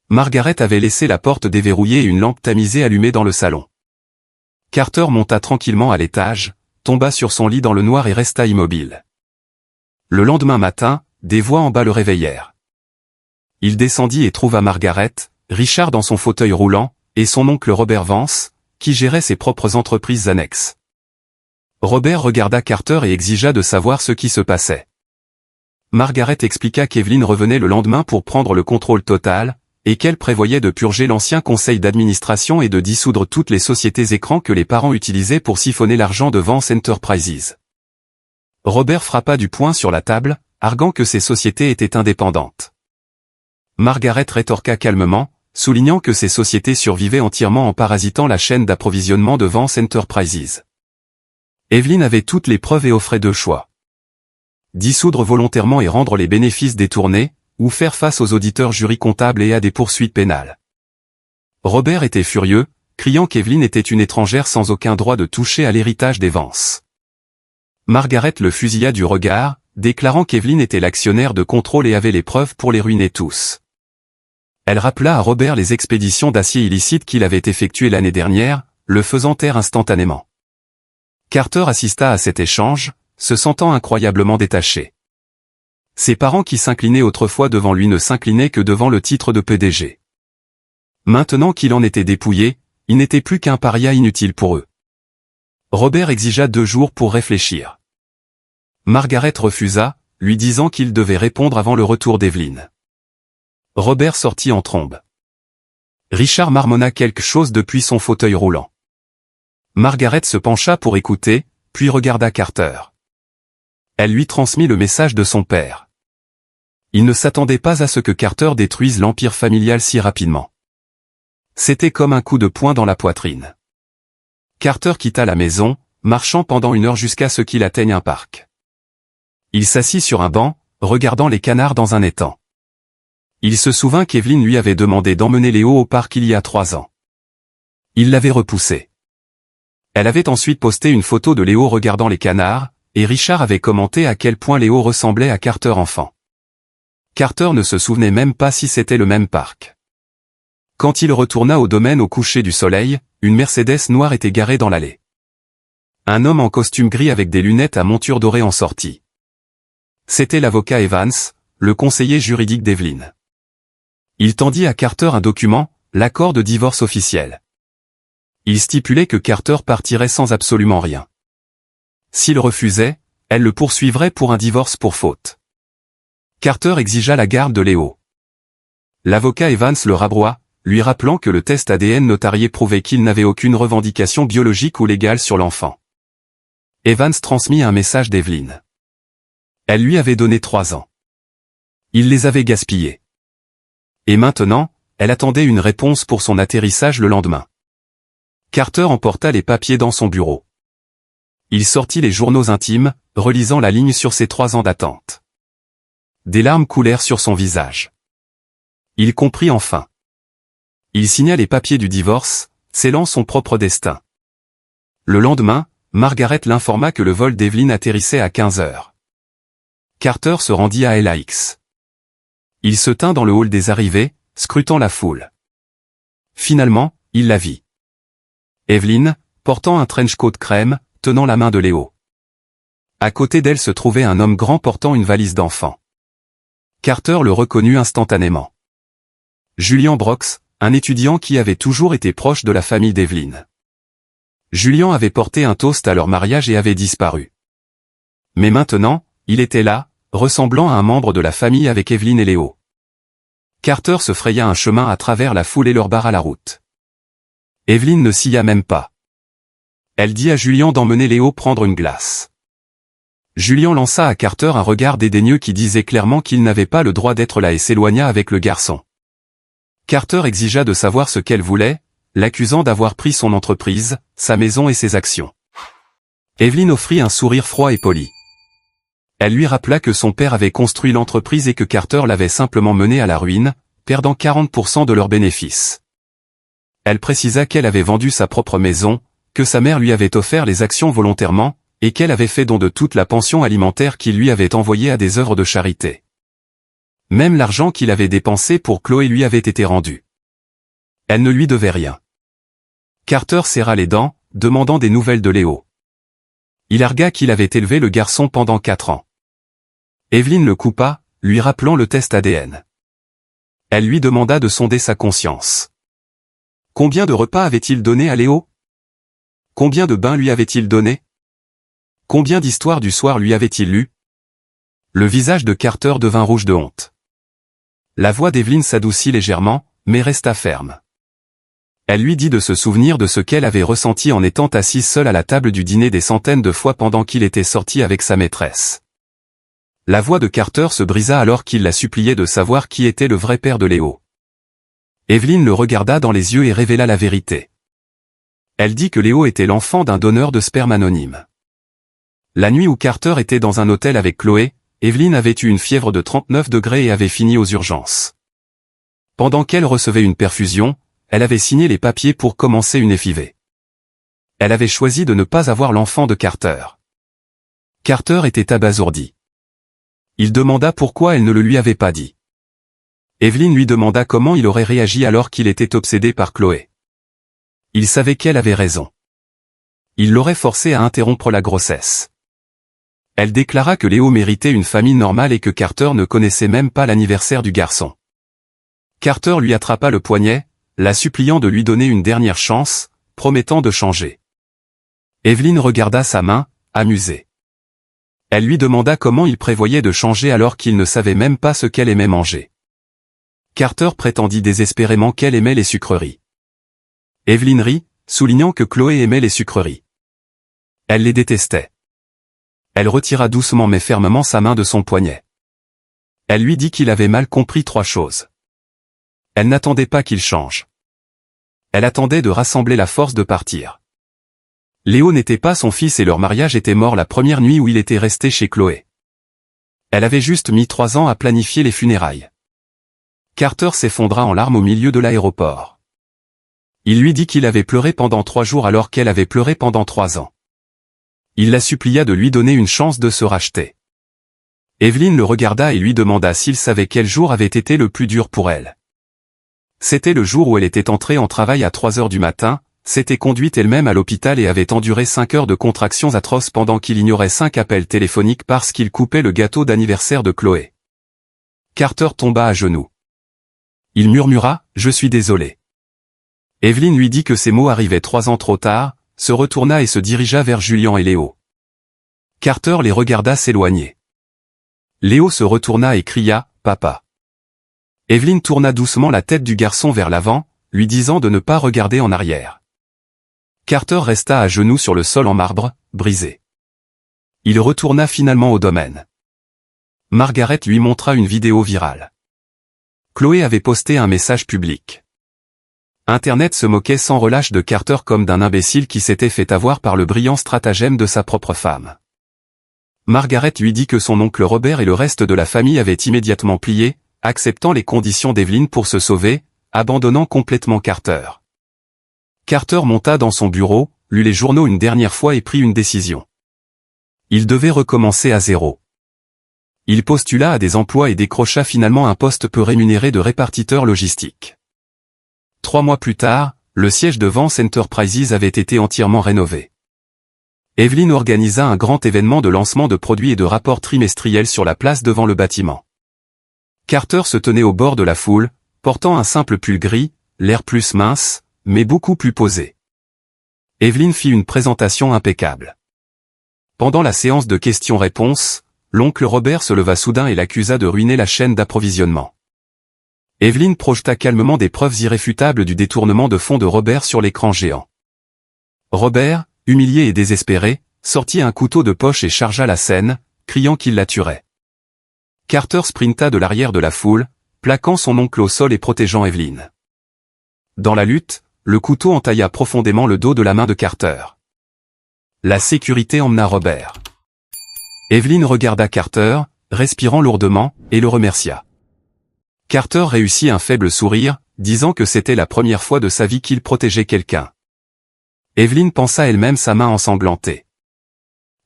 Margaret avait laissé la porte déverrouillée et une lampe tamisée allumée dans le salon. Carter monta tranquillement à l'étage, tomba sur son lit dans le noir et resta immobile. Le lendemain matin, des voix en bas le réveillèrent. Il descendit et trouva Margaret, Richard dans son fauteuil roulant, et son oncle Robert Vance, qui gérait ses propres entreprises annexes. Robert regarda Carter et exigea de savoir ce qui se passait. Margaret expliqua qu'Evelyn revenait le lendemain pour prendre le contrôle total, et qu'elle prévoyait de purger l'ancien conseil d'administration et de dissoudre toutes les sociétés écrans que les parents utilisaient pour siphonner l'argent de Vance Enterprises. Robert frappa du poing sur la table, arguant que ces sociétés étaient indépendantes. Margaret rétorqua calmement, soulignant que ces sociétés survivaient entièrement en parasitant la chaîne d'approvisionnement de Vance Enterprises. Evelyn avait toutes les preuves et offrait 2 choix. Dissoudre volontairement et rendre les bénéfices détournés, ou faire face aux auditeurs jurys comptables et à des poursuites pénales. Robert était furieux, criant qu'Evelyn était une étrangère sans aucun droit de toucher à l'héritage des Vance. Margaret le fusilla du regard, déclarant qu'Evelyn était l'actionnaire de contrôle et avait les preuves pour les ruiner tous. Elle rappela à Robert les expéditions d'acier illicite qu'il avait effectuées l'année dernière, le faisant taire instantanément. Carter assista à cet échange, se sentant incroyablement détaché. Ses parents qui s'inclinaient autrefois devant lui ne s'inclinaient que devant le titre de PDG. Maintenant qu'il en était dépouillé, il n'était plus qu'un paria inutile pour eux. Robert exigea 2 jours pour réfléchir. Margaret refusa, lui disant qu'il devait répondre avant le retour d'Evelyn. Robert sortit en trombe. Richard marmonna quelque chose depuis son fauteuil roulant. Margaret se pencha pour écouter, puis regarda Carter. Elle lui transmit le message de son père. Il ne s'attendait pas à ce que Carter détruise l'empire familial si rapidement. C'était comme un coup de poing dans la poitrine. Carter quitta la maison, marchant pendant 1 heure jusqu'à ce qu'il atteigne un parc. Il s'assit sur un banc, regardant les canards dans un étang. Il se souvint qu'Evelyn lui avait demandé d'emmener Léo au parc il y a 3 ans. Il l'avait repoussé. Elle avait ensuite posté une photo de Léo regardant les canards, et Richard avait commenté à quel point Léo ressemblait à Carter enfant. Carter ne se souvenait même pas si c'était le même parc. Quand il retourna au domaine au coucher du soleil, une Mercedes noire était garée dans l'allée. Un homme en costume gris avec des lunettes à monture dorée en sortit. C'était l'avocat Evans, le conseiller juridique d'Evelyn. Il tendit à Carter un document, l'accord de divorce officiel. Il stipulait que Carter partirait sans absolument rien. S'il refusait, elle le poursuivrait pour un divorce pour faute. Carter exigea la garde de Léo. L'avocat Evans le rabroua, lui rappelant que le test ADN notarié prouvait qu'il n'avait aucune revendication biologique ou légale sur l'enfant. Evans transmit un message d'Evelyn. Elle lui avait donné 3 ans. Il les avait gaspillés. Et maintenant, elle attendait une réponse pour son atterrissage le lendemain. Carter emporta les papiers dans son bureau. Il sortit les journaux intimes, relisant la ligne sur ses 3 ans d'attente. Des larmes coulèrent sur son visage. Il comprit enfin. Il signa les papiers du divorce, scellant son propre destin. Le lendemain, Margaret l'informa que le vol d'Evelyn atterrissait à 15 heures. Carter se rendit à LAX. Il se tint dans le hall des arrivées, scrutant la foule. Finalement, il la vit. Evelyn, portant un trench coat crème, tenant la main de Léo. À côté d'elle se trouvait un homme grand portant une valise d'enfant. Carter le reconnut instantanément. Julian Brox, un étudiant qui avait toujours été proche de la famille d'Evelyn. Julian avait porté un toast à leur mariage et avait disparu. Mais maintenant, il était là, ressemblant à un membre de la famille avec Evelyn et Léo. Carter se fraya un chemin à travers la foule et leur barra la route. Evelyn ne s'y a même pas. Elle dit à Julian d'emmener Léo prendre une glace. Julian lança à Carter un regard dédaigneux qui disait clairement qu'il n'avait pas le droit d'être là et s'éloigna avec le garçon. Carter exigea de savoir ce qu'elle voulait, l'accusant d'avoir pris son entreprise, sa maison et ses actions. Evelyn offrit un sourire froid et poli. Elle lui rappela que son père avait construit l'entreprise et que Carter l'avait simplement menée à la ruine, perdant 40% de leurs bénéfices. Elle précisa qu'elle avait vendu sa propre maison, que sa mère lui avait offert les actions volontairement, et qu'elle avait fait don de toute la pension alimentaire qu'il lui avait envoyée à des œuvres de charité. Même l'argent qu'il avait dépensé pour Chloé lui avait été rendu. Elle ne lui devait rien. Carter serra les dents, demandant des nouvelles de Léo. Il argua qu'il avait élevé le garçon pendant 4 ans. Evelyn le coupa, lui rappelant le test ADN. Elle lui demanda de sonder sa conscience. Combien de repas avait-il donné à Léo? Combien de bains lui avait-il donné? Combien d'histoires du soir lui avait-il lu? Le visage de Carter devint rouge de honte. La voix d'Evelyn s'adoucit légèrement, mais resta ferme. Elle lui dit de se souvenir de ce qu'elle avait ressenti en étant assise seule à la table du dîner des centaines de fois pendant qu'il était sorti avec sa maîtresse. La voix de Carter se brisa alors qu'il la suppliait de savoir qui était le vrai père de Léo. Evelyn le regarda dans les yeux et révéla la vérité. Elle dit que Léo était l'enfant d'un donneur de sperme anonyme. La nuit où Carter était dans un hôtel avec Chloé, Evelyn avait eu une fièvre de 39 degrés et avait fini aux urgences. Pendant qu'elle recevait une perfusion, elle avait signé les papiers pour commencer une FIV. Elle avait choisi de ne pas avoir l'enfant de Carter. Carter était abasourdi. Il demanda pourquoi elle ne le lui avait pas dit. Evelyn lui demanda comment il aurait réagi alors qu'il était obsédé par Chloé. Il savait qu'elle avait raison. Il l'aurait forcé à interrompre la grossesse. Elle déclara que Léo méritait une famille normale et que Carter ne connaissait même pas l'anniversaire du garçon. Carter lui attrapa le poignet, la suppliant de lui donner une dernière chance, promettant de changer. Evelyn regarda sa main, amusée. Elle lui demanda comment il prévoyait de changer alors qu'il ne savait même pas ce qu'elle aimait manger. Carter prétendit désespérément qu'elle aimait les sucreries. Evelyn rit, soulignant que Chloé aimait les sucreries. Elle les détestait. Elle retira doucement mais fermement sa main de son poignet. Elle lui dit qu'il avait mal compris 3 choses. Elle n'attendait pas qu'il change. Elle attendait de rassembler la force de partir. Léo n'était pas son fils et leur mariage était mort la première nuit où il était resté chez Chloé. Elle avait juste mis 3 ans à planifier les funérailles. Carter s'effondra en larmes au milieu de l'aéroport. Il lui dit qu'il avait pleuré pendant 3 jours alors qu'elle avait pleuré pendant 3 ans. Il la supplia de lui donner une chance de se racheter. Evelyn le regarda et lui demanda s'il savait quel jour avait été le plus dur pour elle. C'était le jour où elle était entrée en travail à 3 heures du matin, s'était conduite elle-même à l'hôpital et avait enduré 5 heures de contractions atroces pendant qu'il ignorait 5 appels téléphoniques parce qu'il coupait le gâteau d'anniversaire de Chloé. Carter tomba à genoux. Il murmura « Je suis désolé ». Evelyn lui dit que ces mots arrivaient 3 ans trop tard, se retourna et se dirigea vers Julian et Léo. Carter les regarda s'éloigner. Léo se retourna et cria « Papa ». Evelyn tourna doucement la tête du garçon vers l'avant, lui disant de ne pas regarder en arrière. Carter resta à genoux sur le sol en marbre, brisé. Il retourna finalement au domaine. Margaret lui montra une vidéo virale. Chloé avait posté un message public. Internet se moquait sans relâche de Carter comme d'un imbécile qui s'était fait avoir par le brillant stratagème de sa propre femme. Margaret lui dit que son oncle Robert et le reste de la famille avaient immédiatement plié, acceptant les conditions d'Evelyn pour se sauver, abandonnant complètement Carter. Carter monta dans son bureau, lut les journaux une dernière fois et prit une décision. Il devait recommencer à zéro. Il postula à des emplois et décrocha finalement un poste peu rémunéré de répartiteur logistique. 3 mois plus tard, le siège de Vance Enterprises avait été entièrement rénové. Evelyn organisa un grand événement de lancement de produits et de rapports trimestriels sur la place devant le bâtiment. Carter se tenait au bord de la foule, portant un simple pull gris, l'air plus mince, mais beaucoup plus posé. Evelyn fit une présentation impeccable. Pendant la séance de questions-réponses, l'oncle Robert se leva soudain et l'accusa de ruiner la chaîne d'approvisionnement. Evelyn projeta calmement des preuves irréfutables du détournement de fonds de Robert sur l'écran géant. Robert, humilié et désespéré, sortit un couteau de poche et chargea la scène, criant qu'il la tuerait. Carter sprinta de l'arrière de la foule, plaquant son oncle au sol et protégeant Evelyn. Dans la lutte, le couteau entailla profondément le dos de la main de Carter. La sécurité emmena Robert. Evelyn regarda Carter, respirant lourdement, et le remercia. Carter réussit un faible sourire, disant que c'était la première fois de sa vie qu'il protégeait quelqu'un. Evelyn pensa elle-même sa main ensanglantée.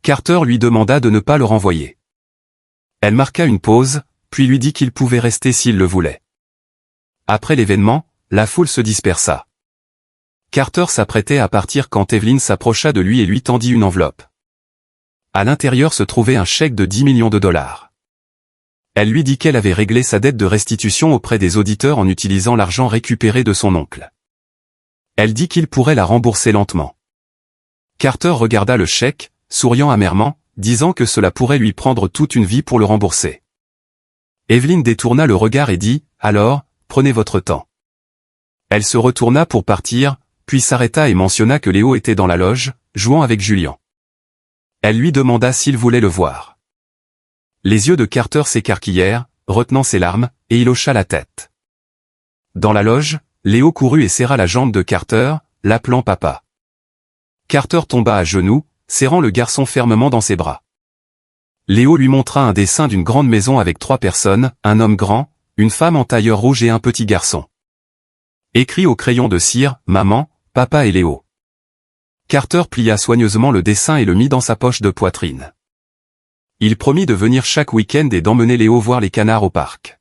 Carter lui demanda de ne pas le renvoyer. Elle marqua une pause, puis lui dit qu'il pouvait rester s'il le voulait. Après l'événement, la foule se dispersa. Carter s'apprêtait à partir quand Evelyn s'approcha de lui et lui tendit une enveloppe. À l'intérieur se trouvait un chèque de 10 millions de dollars. Elle lui dit qu'elle avait réglé sa dette de restitution auprès des auditeurs en utilisant l'argent récupéré de son oncle. Elle dit qu'il pourrait la rembourser lentement. Carter regarda le chèque, souriant amèrement, disant que cela pourrait lui prendre toute une vie pour le rembourser. Evelyn détourna le regard et dit, « Alors, prenez votre temps. » Elle se retourna pour partir, puis s'arrêta et mentionna que Léo était dans la loge, jouant avec Julian. Elle lui demanda s'il voulait le voir. Les yeux de Carter s'écarquillèrent, retenant ses larmes, et il hocha la tête. Dans la loge, Léo courut et serra la jambe de Carter, l'appelant papa. Carter tomba à genoux, serrant le garçon fermement dans ses bras. Léo lui montra un dessin d'une grande maison avec 3 personnes, un homme grand, une femme en tailleur rouge et un petit garçon. Écrit au crayon de cire, maman, papa et Léo. Carter plia soigneusement le dessin et le mit dans sa poche de poitrine. Il promit de venir chaque week-end et d'emmener Léo voir les canards au parc.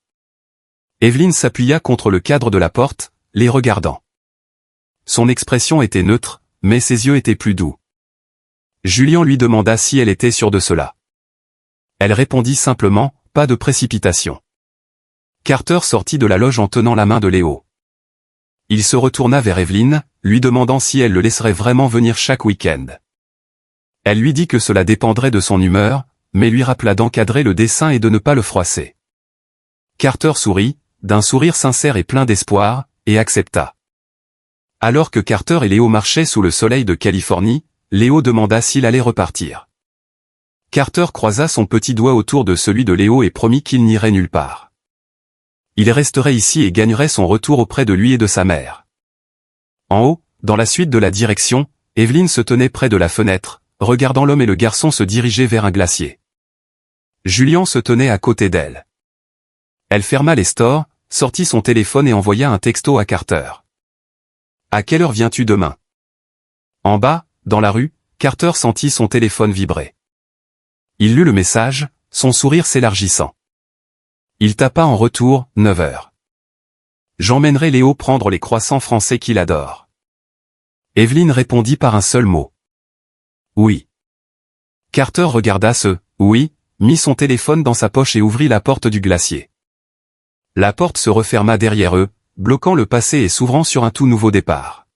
Evelyn s'appuya contre le cadre de la porte, les regardant. Son expression était neutre, mais ses yeux étaient plus doux. Julian lui demanda si elle était sûre de cela. Elle répondit simplement, pas de précipitation. Carter sortit de la loge en tenant la main de Léo. Il se retourna vers Evelyn, lui demandant si elle le laisserait vraiment venir chaque week-end. Elle lui dit que cela dépendrait de son humeur, mais lui rappela d'encadrer le dessin et de ne pas le froisser. Carter sourit, d'un sourire sincère et plein d'espoir, et accepta. Alors que Carter et Léo marchaient sous le soleil de Californie, Léo demanda s'il allait repartir. Carter croisa son petit doigt autour de celui de Léo et promit qu'il n'irait nulle part. Il resterait ici et gagnerait son retour auprès de lui et de sa mère. En haut, dans la suite de la direction, Evelyn se tenait près de la fenêtre, regardant l'homme et le garçon se diriger vers un glacier. Julian se tenait à côté d'elle. Elle ferma les stores, sortit son téléphone et envoya un texto à Carter. « À quelle heure viens-tu demain ?» En bas, dans la rue, Carter sentit son téléphone vibrer. Il lut le message, son sourire s'élargissant. Il tapa en retour, 9 heures. J'emmènerai Léo prendre les croissants français qu'il adore. Evelyn répondit par un seul mot. Oui. Carter regarda ce « oui », mit son téléphone dans sa poche et ouvrit la porte du glacier. La porte se referma derrière eux, bloquant le passé et s'ouvrant sur un tout nouveau départ.